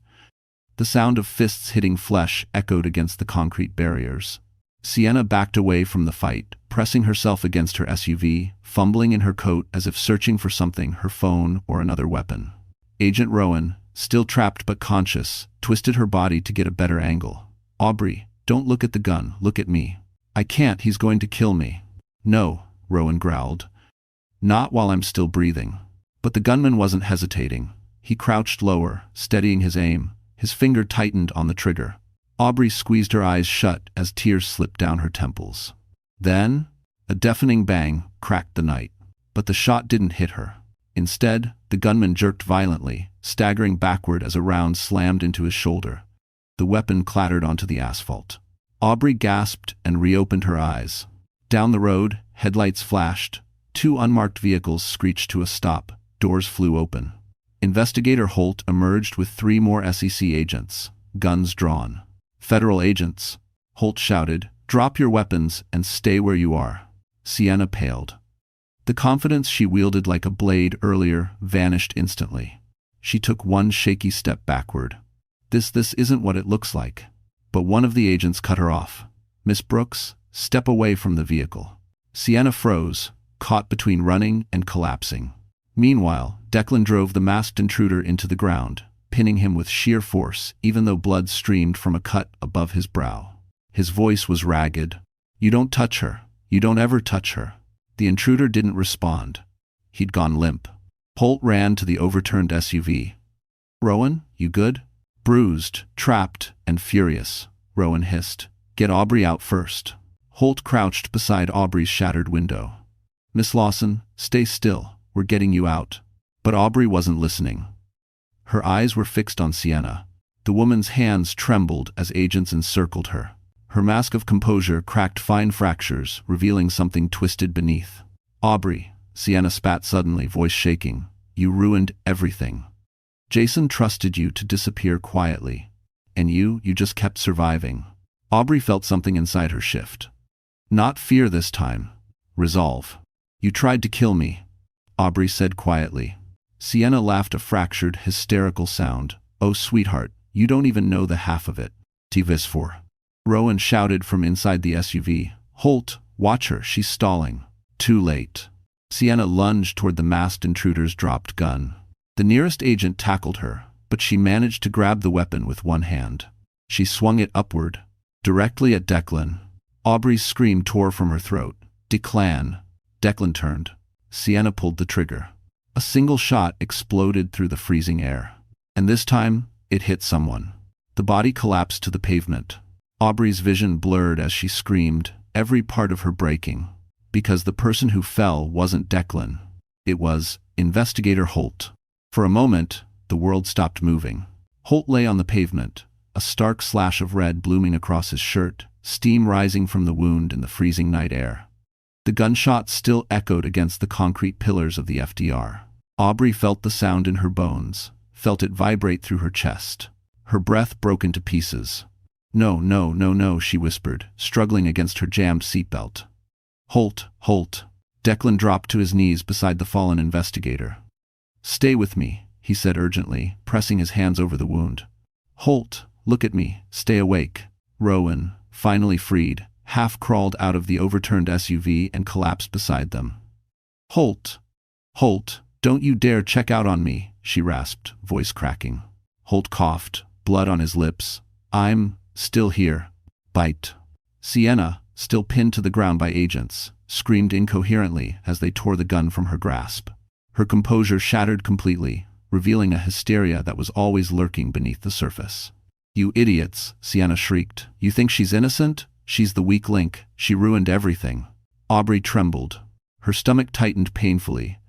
The sound of fists hitting flesh echoed against the concrete barriers. Sienna backed away from the fight, pressing herself against her SUV, fumbling in her coat as if searching for something, her phone or another weapon. Agent Rowan, still trapped but conscious, twisted her body to get a better angle. "Aubrey, don't look at the gun, look at me." "I can't, he's going to kill me." "No," Rowan growled. "Not while I'm still breathing." But the gunman wasn't hesitating. He crouched lower, steadying his aim. His finger tightened on the trigger. Aubrey squeezed her eyes shut as tears slipped down her temples. Then, a deafening bang cracked the night. But the shot didn't hit her. Instead, the gunman jerked violently, staggering backward as a round slammed into his shoulder. The weapon clattered onto the asphalt. Aubrey gasped and reopened her eyes. Down the road, headlights flashed. Two unmarked vehicles screeched to a stop. Doors flew open. Investigator Holt emerged with 3 more SEC agents, guns drawn. "Federal agents," Holt shouted, "drop your weapons and stay where you are." Sienna paled. The confidence she wielded like a blade earlier vanished instantly. She took one shaky step backward. This isn't what it looks like. But one of the agents cut her off. "Miss Brooks, step away from the vehicle." Sienna froze, caught between running and collapsing. Meanwhile, Declan drove the masked intruder into the ground, pinning him with sheer force, even though blood streamed from a cut above his brow. His voice was ragged. "You don't touch her. You don't ever touch her." The intruder didn't respond. He'd gone limp. Holt ran to the overturned SUV. "Rowan, you good?" Bruised, trapped, and furious, Rowan hissed. "Get Aubrey out first." Holt crouched beside Aubrey's shattered window. "Miss Lawson, stay still. We're getting you out." But Aubrey wasn't listening. Her eyes were fixed on Sienna. The woman's hands trembled as agents encircled her. Her mask of composure cracked fine fractures, revealing something twisted beneath. "Aubrey," Sienna spat suddenly, voice shaking, "you ruined everything. Jason trusted you to disappear quietly. And you just kept surviving." Aubrey felt something inside her shift. Not fear this time. Resolve. "You tried to kill me," Aubrey said quietly. Sienna laughed a fractured, hysterical sound. "Oh, sweetheart, you don't even know the half of it." "T-Vis4." Rowan shouted from inside the SUV. "Holt, watch her, she's stalling." Too late. Sienna lunged toward the masked intruder's dropped gun. The nearest agent tackled her, but she managed to grab the weapon with one hand. She swung it upward, directly at Declan. Aubrey's scream tore from her throat. "Declan." Declan turned. Sienna pulled the trigger. A single shot exploded through the freezing air. And this time, it hit someone. The body collapsed to the pavement. Aubrey's vision blurred as she screamed, every part of her breaking. Because the person who fell wasn't Declan. It was Investigator Holt. For a moment, the world stopped moving. Holt lay on the pavement, a stark slash of red blooming across his shirt, steam rising from the wound in the freezing night air. The gunshot still echoed against the concrete pillars of the FDR. Aubrey felt the sound in her bones, felt it vibrate through her chest. Her breath broke into pieces. No, she whispered, struggling against her jammed seatbelt. Holt. Declan dropped to his knees beside the fallen investigator. "Stay with me," he said urgently, pressing his hands over the wound. "Holt, look at me, stay awake." Rowan, finally freed, half-crawled out of the overturned SUV and collapsed beside them. Holt, don't you dare check out on me," she rasped, voice cracking. Holt coughed, blood on his lips. "I'm still here." Bite. Sienna, still pinned to the ground by agents, screamed incoherently as they tore the gun from her grasp. Her composure shattered completely, revealing a hysteria that was always lurking beneath the surface. "You idiots," Sienna shrieked. "You think she's innocent? She's the weak link. She ruined everything." Aubrey trembled. Her stomach tightened painfully,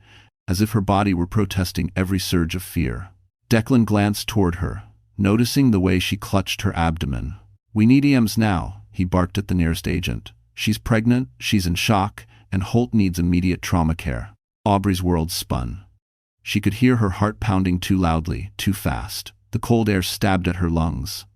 as if her body were protesting every surge of fear. Declan glanced toward her, noticing the way she clutched her abdomen. "We need EMS now," he barked at the nearest agent. "She's pregnant, she's in shock, and Holt needs immediate trauma care." Aubrey's world spun. She could hear her heart pounding too loudly, too fast. The cold air stabbed at her lungs.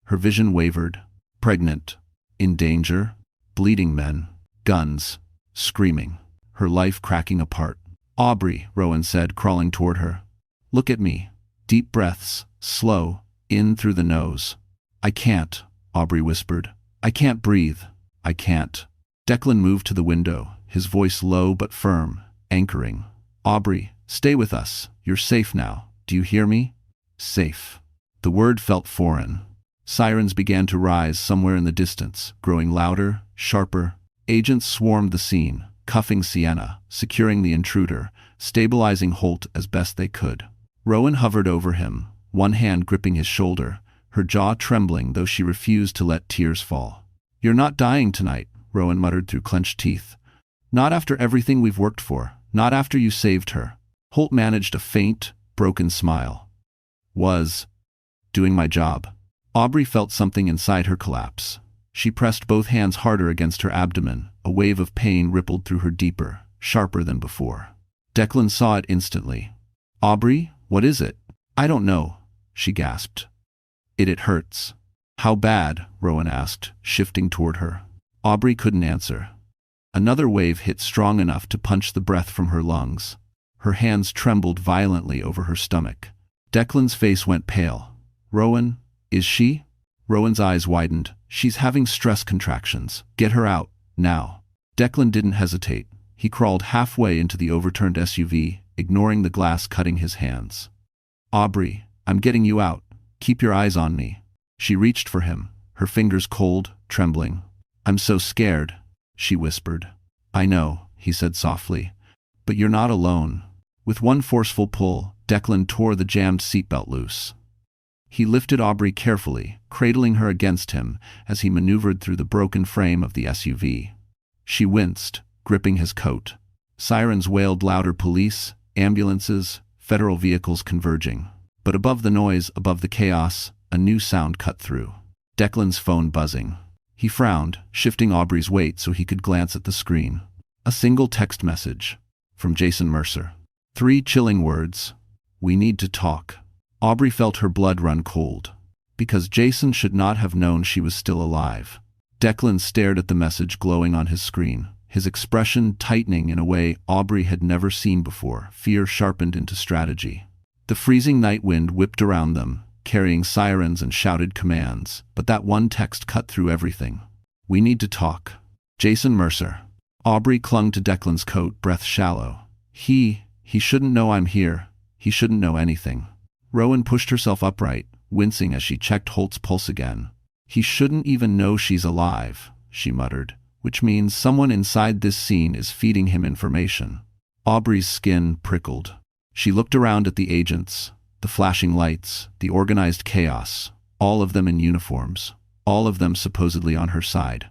Her vision wavered. Pregnant. In danger. Bleeding men. Guns. Screaming. Her life cracking apart. "Aubrey," Rowan said, crawling toward her. "Look at me." Deep breaths. Slow. In through the nose. "I can't," Aubrey whispered. "I can't breathe. I can't." Declan moved to the window, his voice low but firm, anchoring. "Aubrey, stay with us. You're safe now. Do you hear me?" Safe. The word felt foreign. Sirens began to rise somewhere in the distance, growing louder, sharper. Agents swarmed the scene, cuffing Sienna, securing the intruder, stabilizing Holt as best they could. Rowan hovered over him, one hand gripping his shoulder, her jaw trembling though she refused to let tears fall. "You're not dying tonight," Rowan muttered through clenched teeth. "Not after everything we've worked for. Not after you saved her." Holt managed a faint, broken smile. "Was doing my job." Aubrey felt something inside her collapse. She pressed both hands harder against her abdomen. A wave of pain rippled through her deeper, sharper than before. Declan saw it instantly. "Aubrey, what is it?" "I don't know," she gasped. It hurts." "How bad?" Rowan asked, shifting toward her. Aubrey couldn't answer. Another wave hit strong enough to punch the breath from her lungs. Her hands trembled violently over her stomach. Declan's face went pale. "Rowan, is she?" Rowan's eyes widened. "She's having stress contractions. Get her out, now." Declan didn't hesitate. He crawled halfway into the overturned SUV, ignoring the glass cutting his hands. "Aubrey, I'm getting you out. Keep your eyes on me." She reached for him, her fingers cold, trembling. "I'm so scared," she whispered. "I know," he said softly. "But you're not alone." With one forceful pull, Declan tore the jammed seatbelt loose. He lifted Aubrey carefully, cradling her against him as he maneuvered through the broken frame of the SUV. She winced, gripping his coat. Sirens wailed louder, police, ambulances, federal vehicles converging. But above the noise, above the chaos, a new sound cut through. Declan's phone buzzing. He frowned, shifting Aubrey's weight so he could glance at the screen. A single text message. From Jason Mercer. 3 chilling words. "We need to talk." Aubrey felt her blood run cold. Because Jason should not have known she was still alive. Declan stared at the message glowing on his screen, his expression tightening in a way Aubrey had never seen before, fear sharpened into strategy. The freezing night wind whipped around them, carrying sirens and shouted commands, but that one text cut through everything. "We need to talk." Jason Mercer. Aubrey clung to Declan's coat, breath shallow. He shouldn't know I'm here. He shouldn't know anything. Rowan pushed herself upright, wincing as she checked Holt's pulse again. "He shouldn't even know she's alive," she muttered, "which means someone inside this scene is feeding him information." Aubrey's skin prickled. She looked around at the agents, the flashing lights, the organized chaos, all of them in uniforms, all of them supposedly on her side.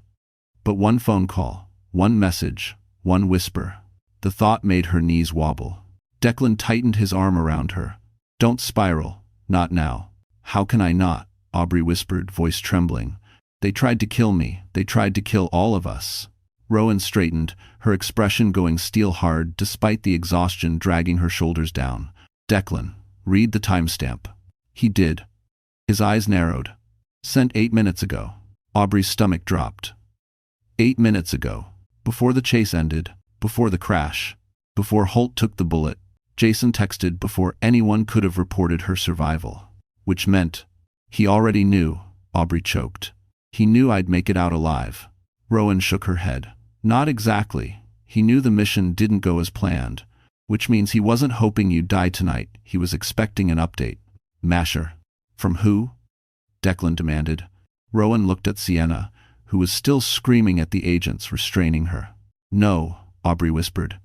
But one phone call, one message, one whisper. The thought made her knees wobble. Declan tightened his arm around her. "Don't spiral, not now." "How can I not?" Aubrey whispered, voice trembling. "They tried to kill me. They tried to kill all of us." Rowan straightened, her expression going steel-hard despite the exhaustion dragging her shoulders down. "Declan, read the timestamp." He did. His eyes narrowed. "Sent 8 minutes ago." Aubrey's stomach dropped. 8 minutes ago. Before the chase ended, before the crash, before Holt took the bullet, Jason texted before anyone could have reported her survival. Which meant, he already knew, Aubrey choked. "He knew I'd make it out alive." Rowan shook her head. "Not exactly. He knew the mission didn't go as planned, which means he wasn't hoping you'd die tonight. He was expecting an update." "Masher." "From who?" Declan demanded. Rowan looked at Sienna, who was still screaming at the agents restraining her. "No," Aubrey whispered.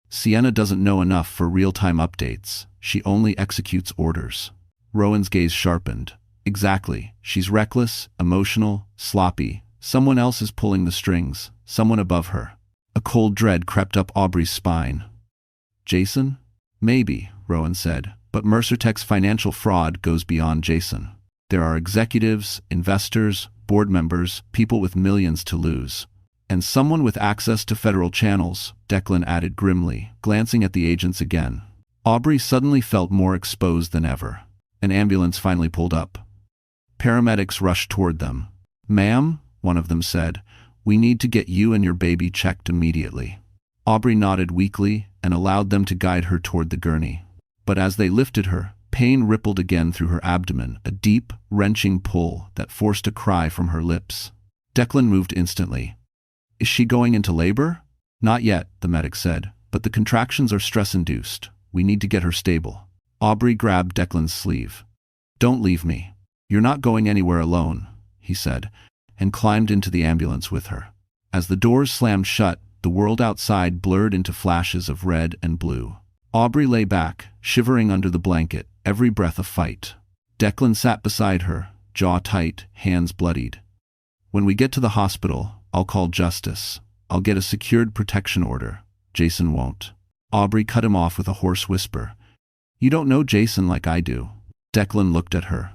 "Sienna doesn't know enough for real-time updates. She only executes orders." Rowan's gaze sharpened. "Exactly. She's reckless, emotional, sloppy. Someone else is pulling the strings, someone above her." A cold dread crept up Aubrey's spine. "Jason?" "Maybe," Rowan said, "but Mercertech's financial fraud goes beyond Jason. There are executives, investors, board members, people with millions to lose. And someone with access to federal channels," Declan added grimly, glancing at the agents again. Aubrey suddenly felt more exposed than ever. An ambulance finally pulled up. Paramedics rushed toward them. "Ma'am," one of them said, "we need to get you and your baby checked immediately." Aubrey nodded weakly and allowed them to guide her toward the gurney. But as they lifted her, pain rippled again through her abdomen, a deep, wrenching pull that forced a cry from her lips. Declan moved instantly. "Is she going into labor?" "Not yet," the medic said, "but the contractions are stress-induced. We need to get her stable." Aubrey grabbed Declan's sleeve. "Don't leave me. You're not going anywhere alone," he said, and climbed into the ambulance with her. As the doors slammed shut, the world outside blurred into flashes of red and blue. Aubrey lay back, shivering under the blanket, every breath a fight. Declan sat beside her, jaw tight, hands bloodied. "When we get to the hospital, I'll call justice. I'll get a secured protection order. Jason won't." Aubrey cut him off with a hoarse whisper. "You don't know Jason like I do." Declan looked at her.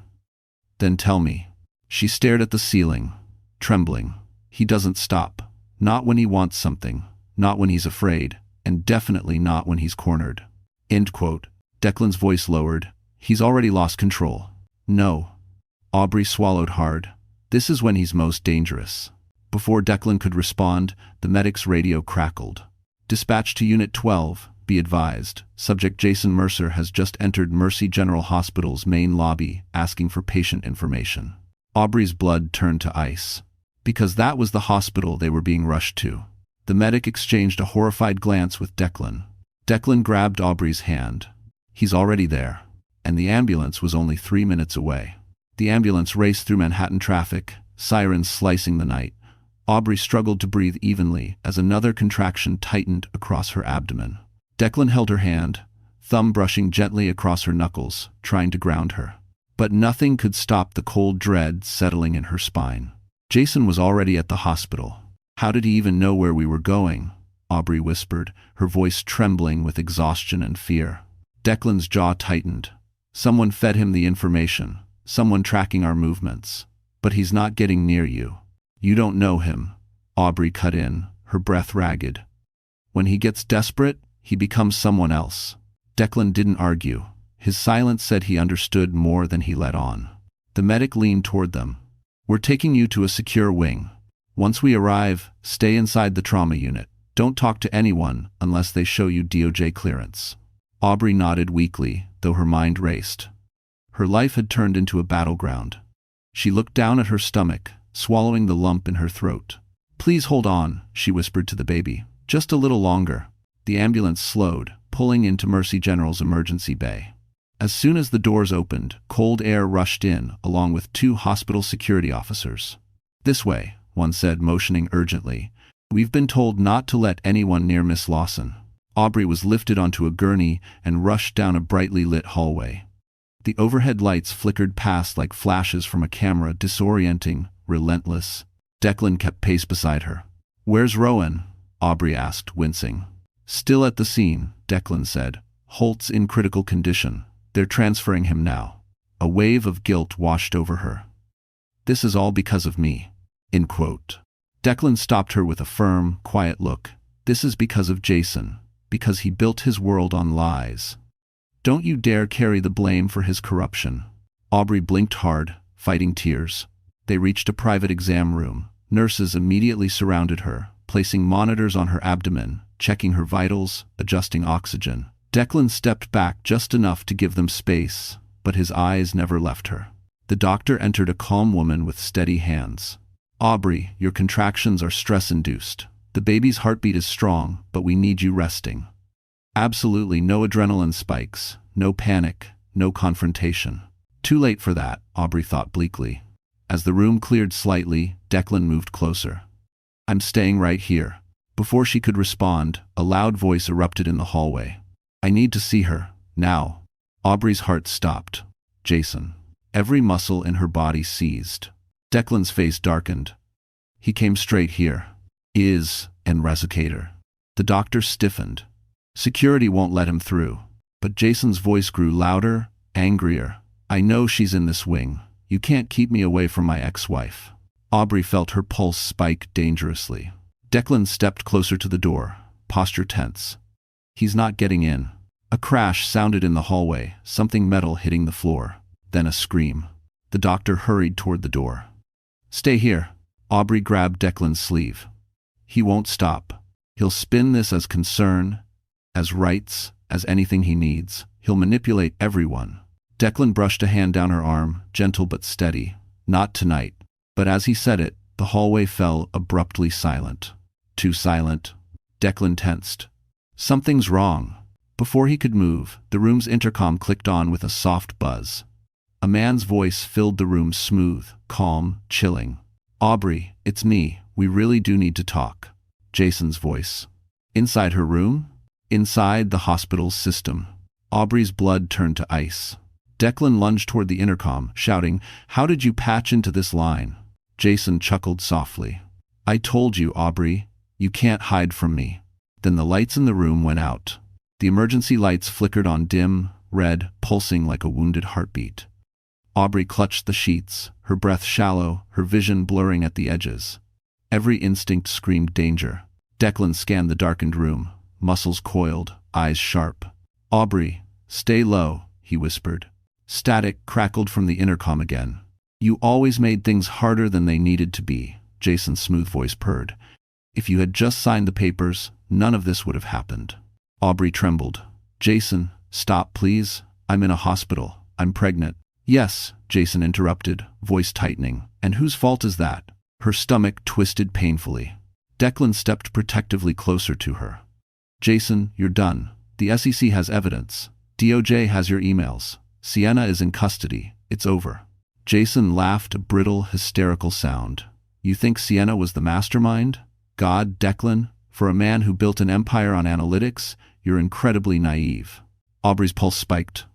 "Then tell me." She stared at the ceiling, trembling. "He doesn't stop. Not when he wants something. Not when he's afraid. And definitely not when he's cornered." End quote. Declan's voice lowered. "He's already lost control." "No." Aubrey swallowed hard. "This is when he's most dangerous." Before Declan could respond, the medic's radio crackled. "Dispatch to Unit 12, be advised. Subject Jason Mercer has just entered Mercy General Hospital's main lobby, asking for patient information." Aubrey's blood turned to ice. Because that was the hospital they were being rushed to. The medic exchanged a horrified glance with Declan. Declan grabbed Aubrey's hand. "He's already there." And the ambulance was only 3 minutes away. The ambulance raced through Manhattan traffic, sirens slicing the night. Aubrey struggled to breathe evenly as another contraction tightened across her abdomen. Declan held her hand, thumb brushing gently across her knuckles, trying to ground her. But nothing could stop the cold dread settling in her spine. Jason was already at the hospital. "How did he even know where we were going?" Aubrey whispered, her voice trembling with exhaustion and fear. Declan's jaw tightened. "Someone fed him the information. Someone tracking our movements. But he's not getting near you. You don't know him." Aubrey cut in, her breath ragged. "When he gets desperate, he becomes someone else." Declan didn't argue. His silence said he understood more than he let on. The medic leaned toward them. "We're taking you to a secure wing. Once we arrive, stay inside the trauma unit. Don't talk to anyone unless they show you DOJ clearance." Aubrey nodded weakly, though her mind raced. Her life had turned into a battleground. She looked down at her stomach, swallowing the lump in her throat. "Please hold on," she whispered to the baby. "Just a little longer." The ambulance slowed, pulling into Mercy General's emergency bay. As soon as the doors opened, cold air rushed in, along with 2 hospital security officers. "This way," one said, motioning urgently. "We've been told not to let anyone near Miss Lawson." Aubrey was lifted onto a gurney and rushed down a brightly lit hallway. The overhead lights flickered past like flashes from a camera, disorienting, relentless. Declan kept pace beside her. "Where's Rowan?" Aubrey asked, wincing. "Still at the scene," Declan said. "Holt's in critical condition. They're transferring him now." A wave of guilt washed over her. "This is all because of me." End quote. Declan stopped her with a firm, quiet look. "This is because of Jason. Because he built his world on lies. Don't you dare carry the blame for his corruption." Aubrey blinked hard, fighting tears. They reached a private exam room. Nurses immediately surrounded her, placing monitors on her abdomen, checking her vitals, adjusting oxygen. Declan stepped back just enough to give them space, but his eyes never left her. The doctor entered, a calm woman with steady hands. "Aubrey, your contractions are stress-induced. The baby's heartbeat is strong, but we need you resting." Absolutely no adrenaline spikes, no panic, no confrontation. Too late for that, Aubrey thought bleakly. As the room cleared slightly, Declan moved closer. "I'm staying right here." Before she could respond, a loud voice erupted in the hallway. "I need to see her, now." Aubrey's heart stopped. Jason. Every muscle in her body seized. Declan's face darkened. "He came straight here." And resocator. The doctor stiffened. "Security won't let him through." But Jason's voice grew louder, angrier. "I know she's in this wing. You can't keep me away from my ex-wife." Aubrey felt her pulse spike dangerously. Declan stepped closer to the door, posture tense. "He's not getting in." A crash sounded in the hallway, something metal hitting the floor. Then a scream. The doctor hurried toward the door. "Stay here." Aubrey grabbed Declan's sleeve. "He won't stop. He'll spin this as concern, as rights, as anything he needs. He'll manipulate everyone." Declan brushed a hand down her arm, gentle but steady. "Not tonight." But as he said it, the hallway fell abruptly silent. Too silent. Declan tensed. Something's wrong. Before he could move, the room's intercom clicked on with a soft buzz. A man's voice filled the room, smooth, calm, chilling. "Aubrey, it's me. We really do need to talk." Jason's voice. Inside her room? Inside the hospital's system. Aubrey's blood turned to ice. Declan lunged toward the intercom, shouting, "How did you patch into this line?" Jason chuckled softly. "I told you, Aubrey. You can't hide from me." Then the lights in the room went out. The emergency lights flickered on, dim, red, pulsing like a wounded heartbeat. Aubrey clutched the sheets, her breath shallow, her vision blurring at the edges. Every instinct screamed danger. Declan scanned the darkened room, muscles coiled, eyes sharp. "Aubrey, stay low," he whispered. Static crackled from the intercom again. "You always made things harder than they needed to be." Jason's smooth voice purred. If you had just signed the papers, none of this would have happened. Aubrey trembled. Jason, stop please. I'm in a hospital. I'm pregnant. Yes, Jason interrupted, voice tightening. And whose fault is that? Her stomach twisted painfully. Declan stepped protectively closer to her. Jason, you're done. The SEC has evidence. DOJ has your emails. Sienna is in custody. It's over. Jason laughed, a brittle, hysterical sound. You think Sienna was the mastermind? God, Declan, for a man who built an empire on analytics, you're incredibly naive. Aubrey's pulse spiked.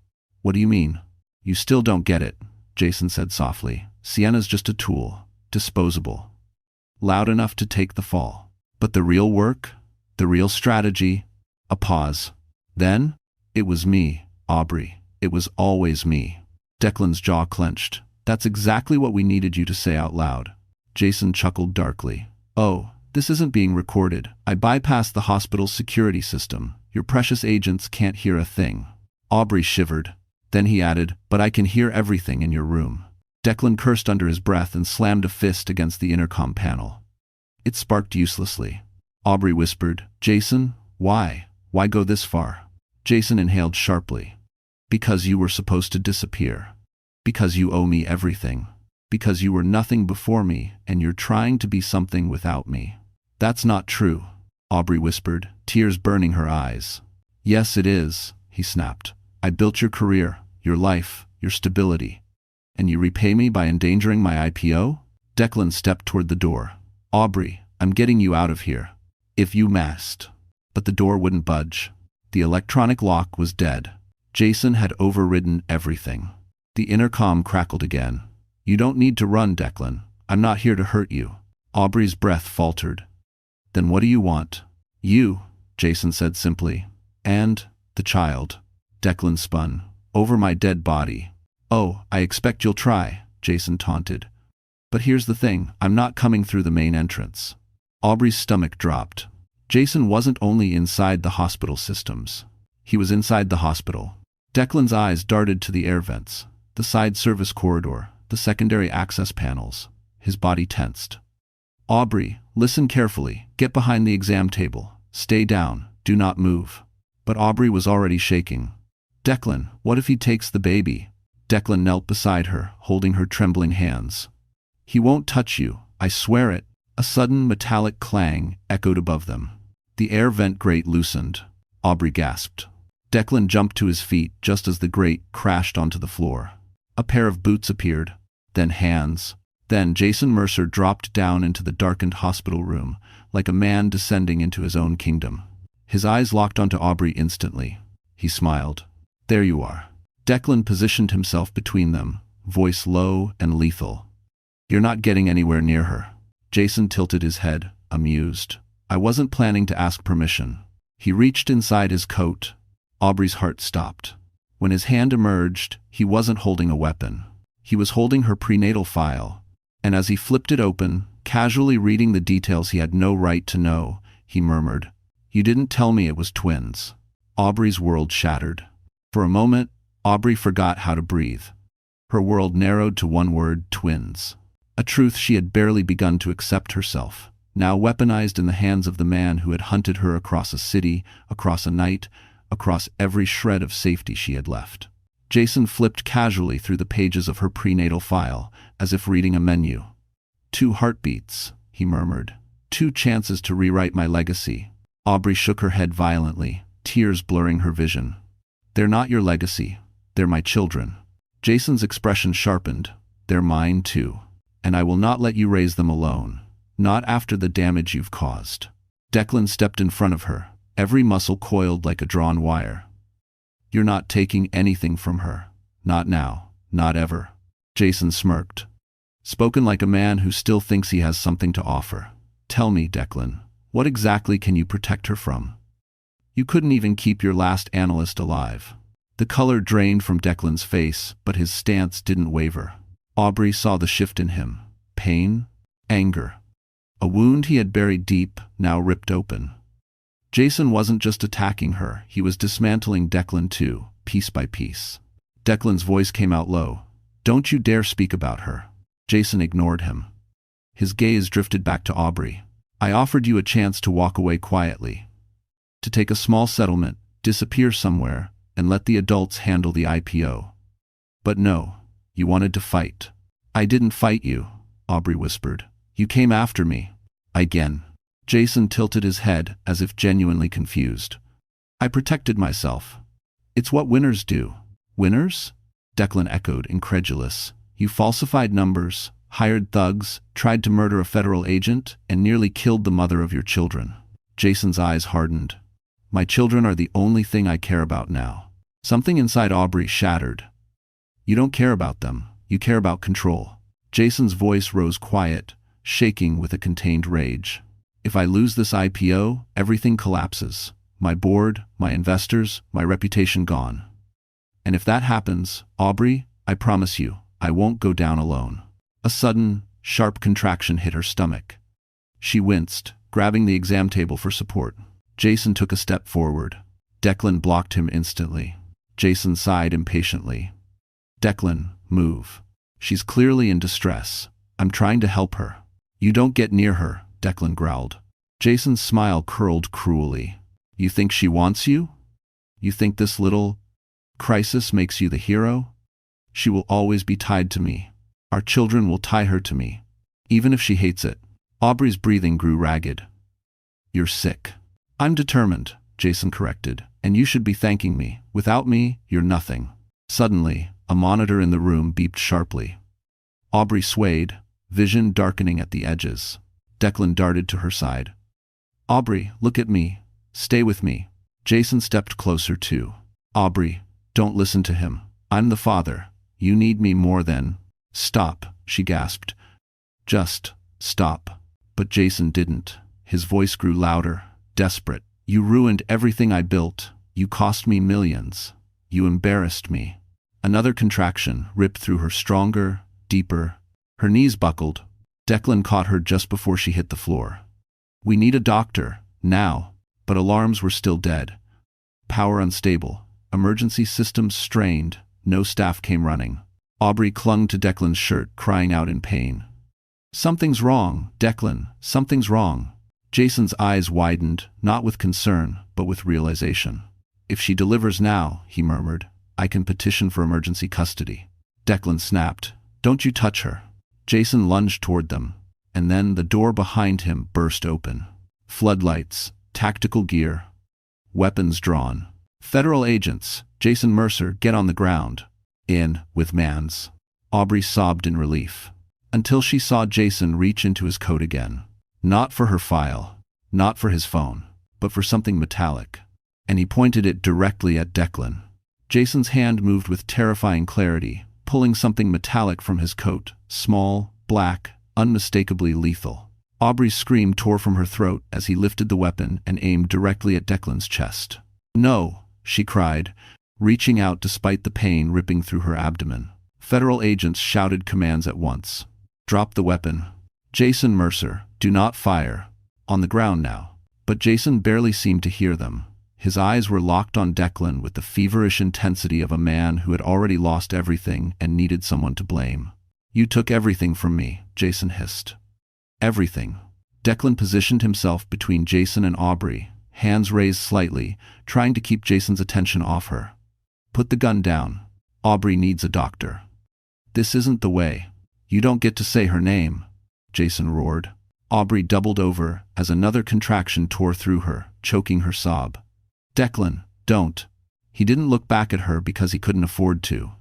What do you mean? You still don't get it, Jason said softly. Sienna's just a tool, disposable. Loud enough to take the fall. But the real work? The real strategy? A pause. Then, it was me, Aubrey. It was always me. Declan's jaw clenched. That's exactly what we needed you to say out loud. Jason chuckled darkly. Oh, this isn't being recorded. I bypassed the hospital's security system. Your precious agents can't hear a thing. Aubrey shivered. Then he added, but I can hear everything in your room. Declan cursed under his breath and slammed a fist against the intercom panel. It sparked uselessly. Aubrey whispered, Jason, why? Why go this far? Jason inhaled sharply. Because you were supposed to disappear. Because you owe me everything. Because you were nothing before me, and you're trying to be something without me. That's not true, Aubrey whispered, tears burning her eyes. Yes, it is, he snapped. I built your career, your life, your stability. And you repay me by endangering my IPO? Declan stepped toward the door. Aubrey, I'm getting you out of here. If you must. But the door wouldn't budge. The electronic lock was dead. Jason had overridden everything. The intercom crackled again. You don't need to run, Declan. I'm not here to hurt you. Aubrey's breath faltered. Then what do you want? You, Jason said simply. And the child. Declan spun. Over my dead body. Oh, I expect you'll try, Jason taunted. But here's the thing, I'm not coming through the main entrance. Aubrey's stomach dropped. Jason wasn't only inside the hospital systems. He was inside the hospital. Declan's eyes darted to the air vents, the side service corridor, the secondary access panels. His body tensed. Aubrey, listen carefully. Get behind the exam table. Stay down. Do not move. But Aubrey was already shaking. Declan, what if he takes the baby? Declan knelt beside her, holding her trembling hands. He won't touch you, I swear it. A sudden metallic clang echoed above them. The air vent grate loosened. Aubrey gasped. Declan jumped to his feet just as the grate crashed onto the floor. A pair of boots appeared, then hands. Then Jason Mercer dropped down into the darkened hospital room, like a man descending into his own kingdom. His eyes locked onto Aubrey instantly. He smiled. There you are. Declan positioned himself between them, voice low and lethal. You're not getting anywhere near her. Jason tilted his head, amused. I wasn't planning to ask permission. He reached inside his coat. Aubrey's heart stopped. When his hand emerged, he wasn't holding a weapon. He was holding her prenatal file, and as he flipped it open, casually reading the details he had no right to know, he murmured, You didn't tell me it was twins. Aubrey's world shattered. For a moment, Aubrey forgot how to breathe. Her world narrowed to one word, twins. A truth she had barely begun to accept herself, now weaponized in the hands of the man who had hunted her across a city, across a night, across every shred of safety she had left. Jason flipped casually through the pages of her prenatal file, as if reading a menu. 2 heartbeats, he murmured. 2 chances to rewrite my legacy. Aubrey shook her head violently, tears blurring her vision. They're not your legacy. They're my children. Jason's expression sharpened. They're mine too. And I will not let you raise them alone. Not after the damage you've caused. Declan stepped in front of her, every muscle coiled like a drawn wire. You're not taking anything from her. Not now. Not ever. Jason smirked. Spoken like a man who still thinks he has something to offer. Tell me, Declan, what exactly can you protect her from? You couldn't even keep your last analyst alive. The color drained from Declan's face, but his stance didn't waver. Aubrey saw the shift in him. Pain, anger. A wound he had buried deep, now ripped open. Jason wasn't just attacking her, he was dismantling Declan too, piece by piece. Declan's voice came out low. Don't you dare speak about her. Jason ignored him. His gaze drifted back to Aubrey. I offered you a chance to walk away quietly. To take a small settlement, disappear somewhere, and let the adults handle the IPO. But no, you wanted to fight. I didn't fight you, Aubrey whispered. You came after me. Again. Jason tilted his head as if genuinely confused. I protected myself. It's what winners do. Winners? Declan echoed, incredulous. You falsified numbers, hired thugs, tried to murder a federal agent, and nearly killed the mother of your children. Jason's eyes hardened. My children are the only thing I care about now. Something inside Aubrey shattered. You don't care about them. You care about control. Jason's voice rose quiet, shaking with a contained rage. If I lose this IPO, everything collapses. My board, my investors, my reputation gone. And if that happens, Aubrey, I promise you, I won't go down alone. A sudden, sharp contraction hit her stomach. She winced, grabbing the exam table for support. Jason took a step forward. Declan blocked him instantly. Jason sighed impatiently. Declan, move. She's clearly in distress. I'm trying to help her. You don't get near her, Declan growled. Jason's smile curled cruelly. You think she wants you? You think this little crisis makes you the hero? She will always be tied to me. Our children will tie her to me, even if she hates it. Aubrey's breathing grew ragged. You're sick. I'm determined, Jason corrected, and you should be thanking me. Without me, you're nothing. Suddenly, a monitor in the room beeped sharply. Aubrey swayed, vision darkening at the edges. Declan darted to her side. Aubrey, look at me. Stay with me. Jason stepped closer too. Aubrey, don't listen to him. I'm the father. You need me more than... Stop, she gasped. Just stop. But Jason didn't. His voice grew louder, desperate. You ruined everything I built. You cost me millions. You embarrassed me. Another contraction ripped through her, stronger, deeper. Her knees buckled. Declan caught her just before she hit the floor. We need a doctor, now. But alarms were still dead. Power unstable. Emergency systems strained. No staff came running. Aubrey clung to Declan's shirt, crying out in pain. Something's wrong, Declan. Something's wrong. Jason's eyes widened, not with concern, but with realization. If she delivers now, he murmured, I can petition for emergency custody. Declan snapped. Don't you touch her. Jason lunged toward them, and then the door behind him burst open. Floodlights, tactical gear, weapons drawn. Federal agents, Jason Mercer, get on the ground. In, with mans. Aubrey sobbed in relief, until she saw Jason reach into his coat again. Not for her file, not for his phone, but for something metallic. And he pointed it directly at Declan. Jason's hand moved with terrifying clarity, pulling something metallic from his coat, small, black, unmistakably lethal. Aubrey's scream tore from her throat as he lifted the weapon and aimed directly at Declan's chest. No, she cried, reaching out despite the pain ripping through her abdomen. Federal agents shouted commands at once. Drop the weapon. Jason Mercer, do not fire. On the ground now. But Jason barely seemed to hear them. His eyes were locked on Declan with the feverish intensity of a man who had already lost everything and needed someone to blame. You took everything from me, Jason hissed. Everything. Declan positioned himself between Jason and Aubrey, hands raised slightly, trying to keep Jason's attention off her. Put the gun down. Aubrey needs a doctor. This isn't the way. You don't get to say her name, Jason roared. Aubrey doubled over as another contraction tore through her, choking her sob. Declan, don't. He didn't look back at her because he couldn't afford to.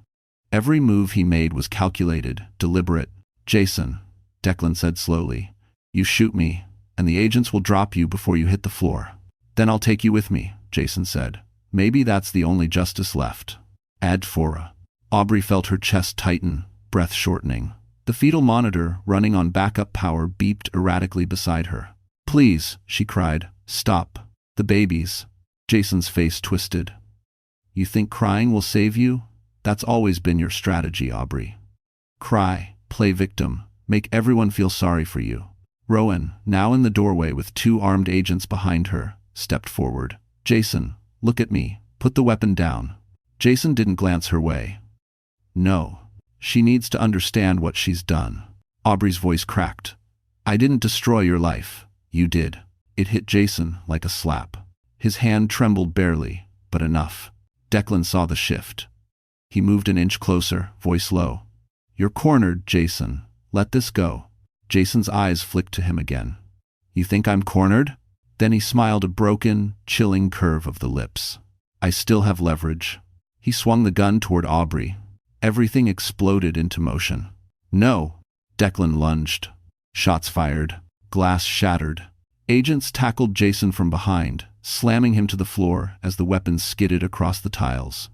Every move he made was calculated, deliberate. Jason, Declan said slowly, you shoot me, and the agents will drop you before you hit the floor. Then I'll take you with me, Jason said. Maybe that's the only justice left. Ad fora. Aubrey felt her chest tighten, breath shortening. The fetal monitor, running on backup power, beeped erratically beside her. Please, she cried, stop. The babies. Jason's face twisted. You think crying will save you? That's always been your strategy, Aubrey. Cry, play victim, make everyone feel sorry for you. Rowan, now in the doorway with 2 armed agents behind her, stepped forward. Jason, look at me. Put the weapon down. Jason didn't glance her way. No. She needs to understand what she's done. Aubrey's voice cracked. I didn't destroy your life. You did. It hit Jason like a slap. His hand trembled barely, but enough. Declan saw the shift. He moved an inch closer, voice low. You're cornered, Jason. Let this go. Jason's eyes flicked to him again. You think I'm cornered? Then he smiled, a broken, chilling curve of the lips. I still have leverage. He swung the gun toward Aubrey. Everything exploded into motion. No! Declan lunged. Shots fired. Glass shattered. Agents tackled Jason from behind, slamming him to the floor as the weapons skidded across the tiles.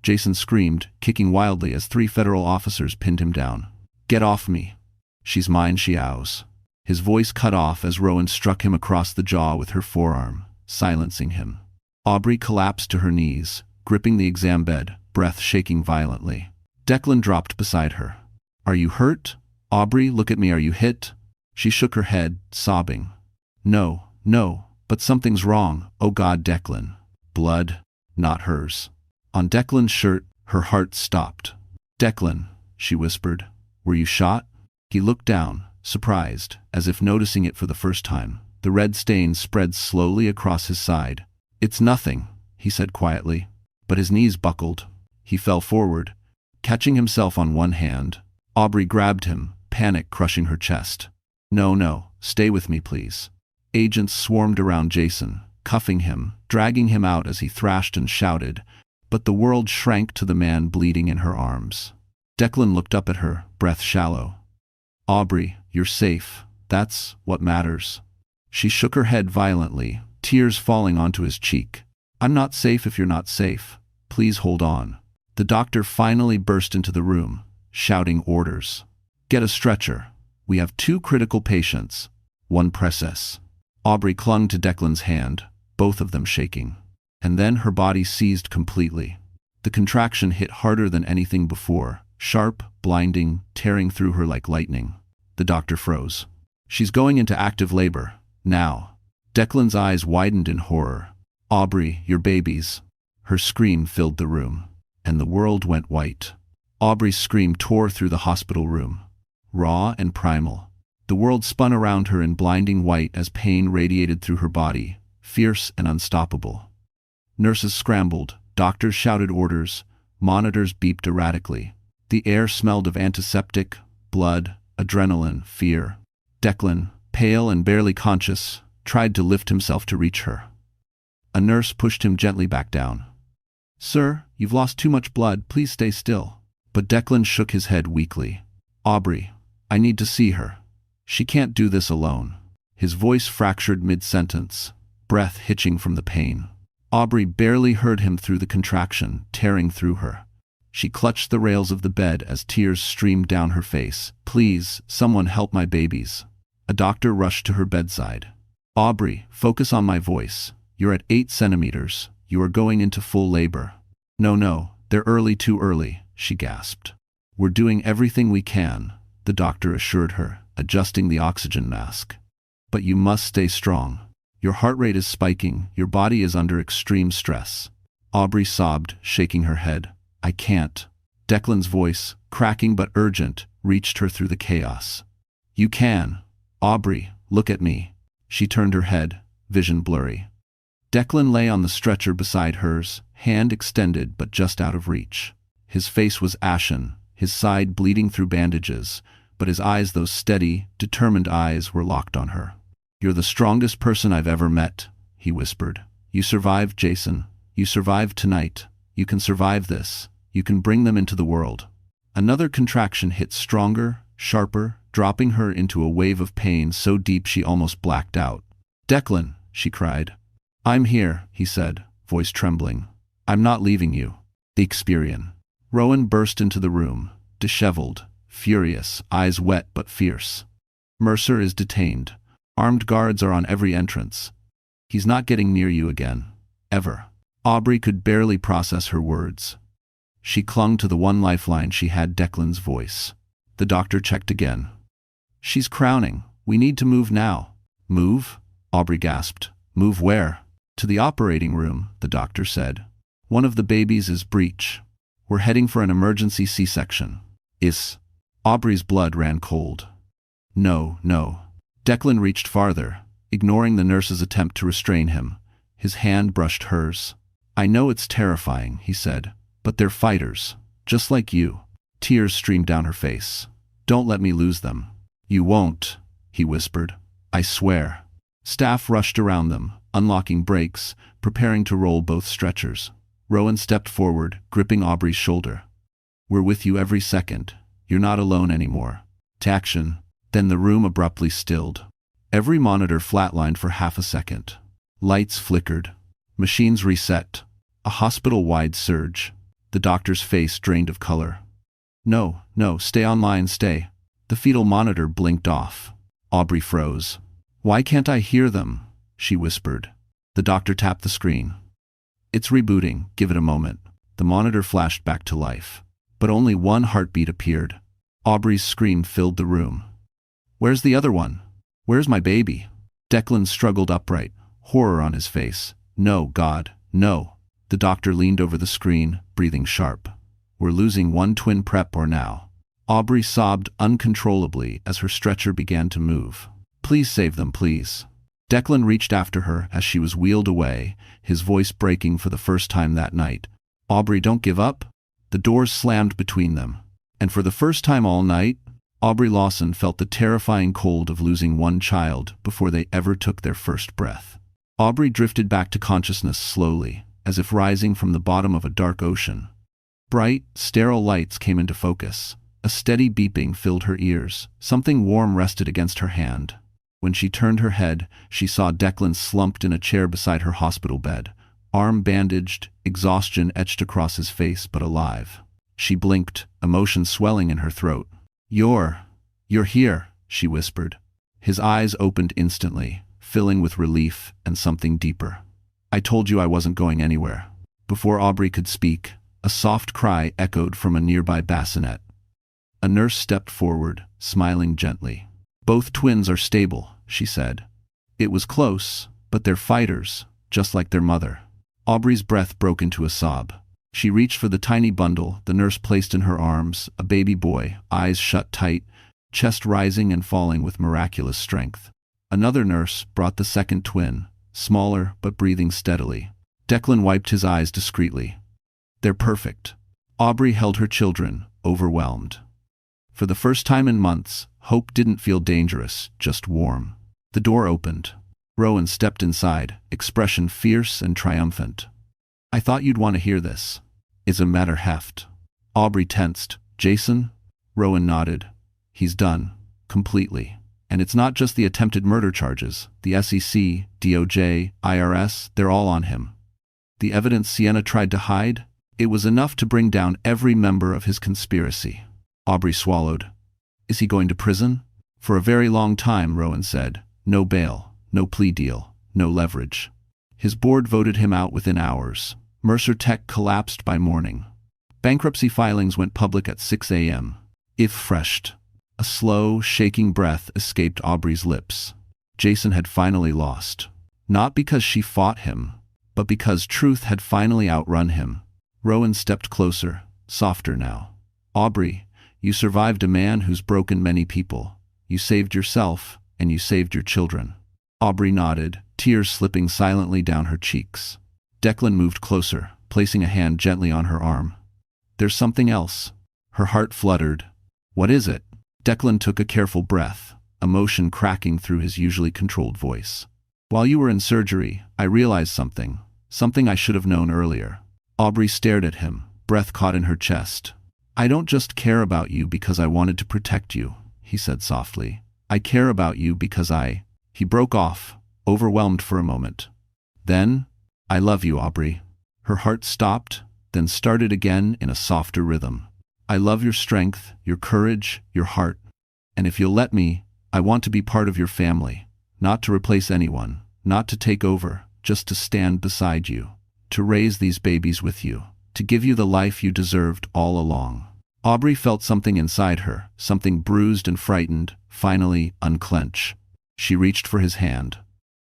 Jason screamed, kicking wildly as 3 federal officers pinned him down. Get off me. She's mine, she owls. His voice cut off as Rowan struck him across the jaw with her forearm, silencing him. Aubrey collapsed to her knees, gripping the exam bed, breath shaking violently. Declan dropped beside her. Are you hurt? Aubrey, look at me, are you hit? She shook her head, sobbing. No, but something's wrong. Oh God, Declan. Blood, not hers. On Declan's shirt, her heart stopped. Declan, she whispered, were you shot? He looked down, surprised, as if noticing it for the first time. The red stain spread slowly across his side. It's nothing, he said quietly, but his knees buckled. He fell forward, catching himself on one hand. Aubrey grabbed him, panic crushing her chest. No, stay with me, please. Agents swarmed around Jason, cuffing him, dragging him out as he thrashed and shouted, but the world shrank to the man bleeding in her arms. Declan looked up at her, breath shallow. Aubrey, you're safe. That's what matters. She shook her head violently, tears falling onto his cheek. I'm not safe if you're not safe. Please hold on. The doctor finally burst into the room, shouting orders. Get a stretcher. We have 2 critical patients. 1 process. Aubrey clung to Declan's hand, both of them shaking. And then her body seized completely. The contraction hit harder than anything before, sharp, blinding, tearing through her like lightning. The doctor froze. She's going into active labor. Now. Declan's eyes widened in horror. Aubrey, your babies. Her scream filled the room, and the world went white. Aubrey's scream tore through the hospital room. Raw and primal. The world spun around her in blinding white as pain radiated through her body, fierce and unstoppable. Nurses scrambled, doctors shouted orders, monitors beeped erratically. The air smelled of antiseptic, blood, adrenaline, fear. Declan, pale and barely conscious, tried to lift himself to reach her. A nurse pushed him gently back down. Sir, you've lost too much blood, please stay still. But Declan shook his head weakly. Aubrey, I need to see her. She can't do this alone. His voice fractured mid-sentence, breath hitching from the pain. Aubrey barely heard him through the contraction, tearing through her. She clutched the rails of the bed as tears streamed down her face. Please, someone help my babies. A doctor rushed to her bedside. Aubrey, focus on my voice. You're at 8 centimeters. You are going into full labor. No, they're early, too early, she gasped. We're doing everything we can, the doctor assured her, adjusting the oxygen mask. But you must stay strong. Your heart rate is spiking, your body is under extreme stress. Aubrey sobbed, shaking her head. I can't. Declan's voice, cracking but urgent, reached her through the chaos. You can. Aubrey, look at me. She turned her head, vision blurry. Declan lay on the stretcher beside hers, hand extended but just out of reach. His face was ashen, his side bleeding through bandages, but his eyes, those steady, determined eyes, were locked on her. You're the strongest person I've ever met, he whispered. You survived, Jason. You survived tonight. You can survive this. You can bring them into the world. Another contraction hit stronger, sharper, dropping her into a wave of pain so deep she almost blacked out. Declan, she cried. I'm here, he said, voice trembling. I'm not leaving you. The Experian. Rowan burst into the room, disheveled, furious, eyes wet but fierce. Mercer is detained. Armed guards are on every entrance. He's not getting near you again. Ever. Aubrey could barely process her words. She clung to the one lifeline she had, Declan's voice. The doctor checked again. She's crowning. We need to move now. Move? Aubrey gasped. Move where? To the operating room, the doctor said. One of the babies is breech. We're heading for an emergency C-section. Aubrey's blood ran cold. No. Declan reached farther, ignoring the nurse's attempt to restrain him. His hand brushed hers. "I know it's terrifying," he said, "but they're fighters, just like you." Tears streamed down her face. "Don't let me lose them." "You won't," he whispered. "I swear." Staff rushed around them, unlocking brakes, preparing to roll both stretchers. Rowan stepped forward, gripping Aubrey's shoulder. "We're with you every second. You're not alone anymore." To action. Then the room abruptly stilled. Every monitor flatlined for half a second. Lights flickered. Machines reset. A hospital-wide surge. The doctor's face drained of color. "No, no, stay online, stay." The fetal monitor blinked off. Aubrey froze. "Why can't I hear them?" she whispered. The doctor tapped the screen. "It's rebooting, give it a moment." The monitor flashed back to life. But only one heartbeat appeared. Aubrey's scream filled the room. "Where's the other one? Where's my baby?" Declan struggled upright, horror on his face. "No, God, no." The doctor leaned over the screen, breathing sharp. "We're losing one twin prep or now." Aubrey sobbed uncontrollably as her stretcher began to move. "Please save them, please." Declan reached after her as she was wheeled away, his voice breaking for the first time that night. "Aubrey, don't give up." The doors slammed between them. And for the first time all night, Aubrey Lawson felt the terrifying cold of losing one child before they ever took their first breath. Aubrey drifted back to consciousness slowly, as if rising from the bottom of a dark ocean. Bright, sterile lights came into focus. A steady beeping filled her ears. Something warm rested against her hand. When she turned her head, she saw Declan slumped in a chair beside her hospital bed, arm bandaged, exhaustion etched across his face, but alive. She blinked, emotion swelling in her throat. You're here," she whispered. His eyes opened instantly, filling with relief and something deeper. "I told you I wasn't going anywhere." Before Aubrey could speak, a soft cry echoed from a nearby bassinet. A nurse stepped forward, smiling gently. "Both twins are stable," she said. "It was close, but they're fighters, just like their mother." Aubrey's breath broke into a sob. She reached for the tiny bundle the nurse placed in her arms, a baby boy, eyes shut tight, chest rising and falling with miraculous strength. Another nurse brought the second twin, smaller but breathing steadily. Declan wiped his eyes discreetly. "They're perfect." Aubrey held her children, overwhelmed. For the first time in months, hope didn't feel dangerous, just warm. The door opened. Rowan stepped inside, expression fierce and triumphant. "I thought you'd want to hear this. It's a matter heft." Aubrey tensed. "Jason?" Rowan nodded. "He's done. Completely. And it's not just the attempted murder charges. The SEC, DOJ, IRS, they're all on him. The evidence Sienna tried to hide? It was enough to bring down every member of his conspiracy." Aubrey swallowed. "Is he going to prison?" "For a very long time," Rowan said. "No bail, no plea deal, no leverage." His board voted him out within hours. Mercer Tech collapsed by morning. Bankruptcy filings went public at 6 a.m. If freshed. A slow, shaking breath escaped Aubrey's lips. Jason had finally lost. Not because she fought him, but because truth had finally outrun him. Rowan stepped closer, softer now. "Aubrey, you survived a man who's broken many people. You saved yourself, and you saved your children." Aubrey nodded, tears slipping silently down her cheeks. Declan moved closer, placing a hand gently on her arm. "There's something else." Her heart fluttered. "What is it?" Declan took a careful breath, emotion cracking through his usually controlled voice. "While you were in surgery, I realized something I should have known earlier." Aubrey stared at him, breath caught in her chest. "I don't just care about you because I wanted to protect you," he said softly. "I care about you because He broke off, overwhelmed for a moment. "Then, I love you, Aubrey." Her heart stopped, then started again in a softer rhythm. "I love your strength, your courage, your heart. And if you'll let me, I want to be part of your family. Not to replace anyone, not to take over, just to stand beside you. To raise these babies with you. To give you the life you deserved all along." Aubrey felt something inside her, something bruised and frightened, finally unclench. She reached for his hand.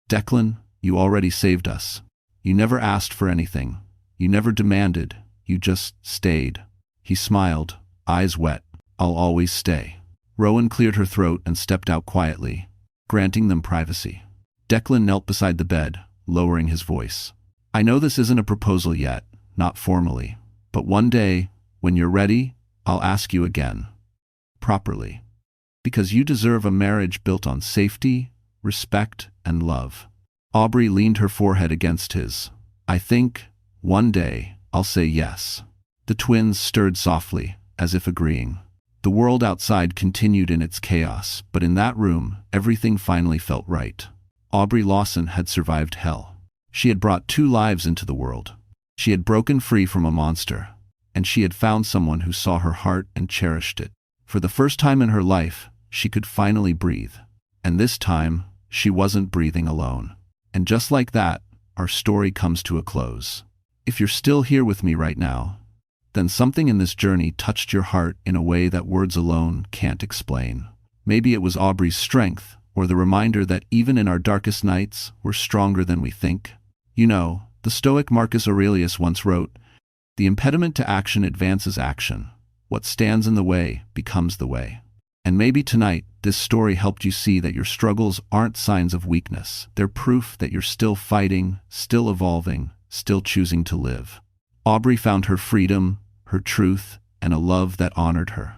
"Declan, you already saved us. You never asked for anything. You never demanded. You just stayed." He smiled, eyes wet. "I'll always stay." Rowan cleared her throat and stepped out quietly. granting them privacy. Declan knelt beside the bed, lowering his voice. I know this isn't a proposal yet, not formally, but one day, when you're ready, I'll ask you again. Properly. Because you deserve a marriage built on safety, respect, and love. Aubrey leaned her forehead against his. I think, one day, I'll say yes. The twins stirred softly, as if agreeing. The world outside continued in its chaos, but in that room, everything finally felt right. Aubrey Lawson had survived hell. She had brought 2 lives into the world. She had broken free from a monster, and she had found someone who saw her heart and cherished it. For the first time in her life, she could finally breathe. And this time, she wasn't breathing alone. And just like that, our story comes to a close. If you're still here with me right now, then something in this journey touched your heart in a way that words alone can't explain. Maybe it was Aubrey's strength, or the reminder that even in our darkest nights, we're stronger than we think. You know, the Stoic Marcus Aurelius once wrote, "The impediment to action advances action. What stands in the way becomes the way." And maybe tonight, this story helped you see that your struggles aren't signs of weakness. They're proof that you're still fighting, still evolving, still choosing to live. Aubrey found her freedom, her truth, and a love that honored her.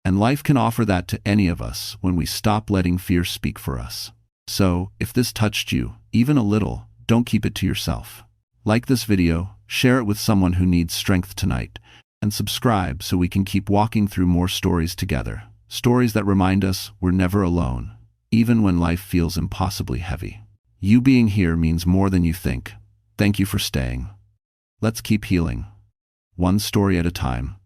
And life can offer that to any of us when we stop letting fear speak for us. So, if this touched you, even a little, don't keep it to yourself. Like this video, share it with someone who needs strength tonight, and subscribe so we can keep walking through more stories together. Stories that remind us we're never alone, even when life feels impossibly heavy. You being here means more than you think. Thank you for staying. Let's keep healing, one story at a time.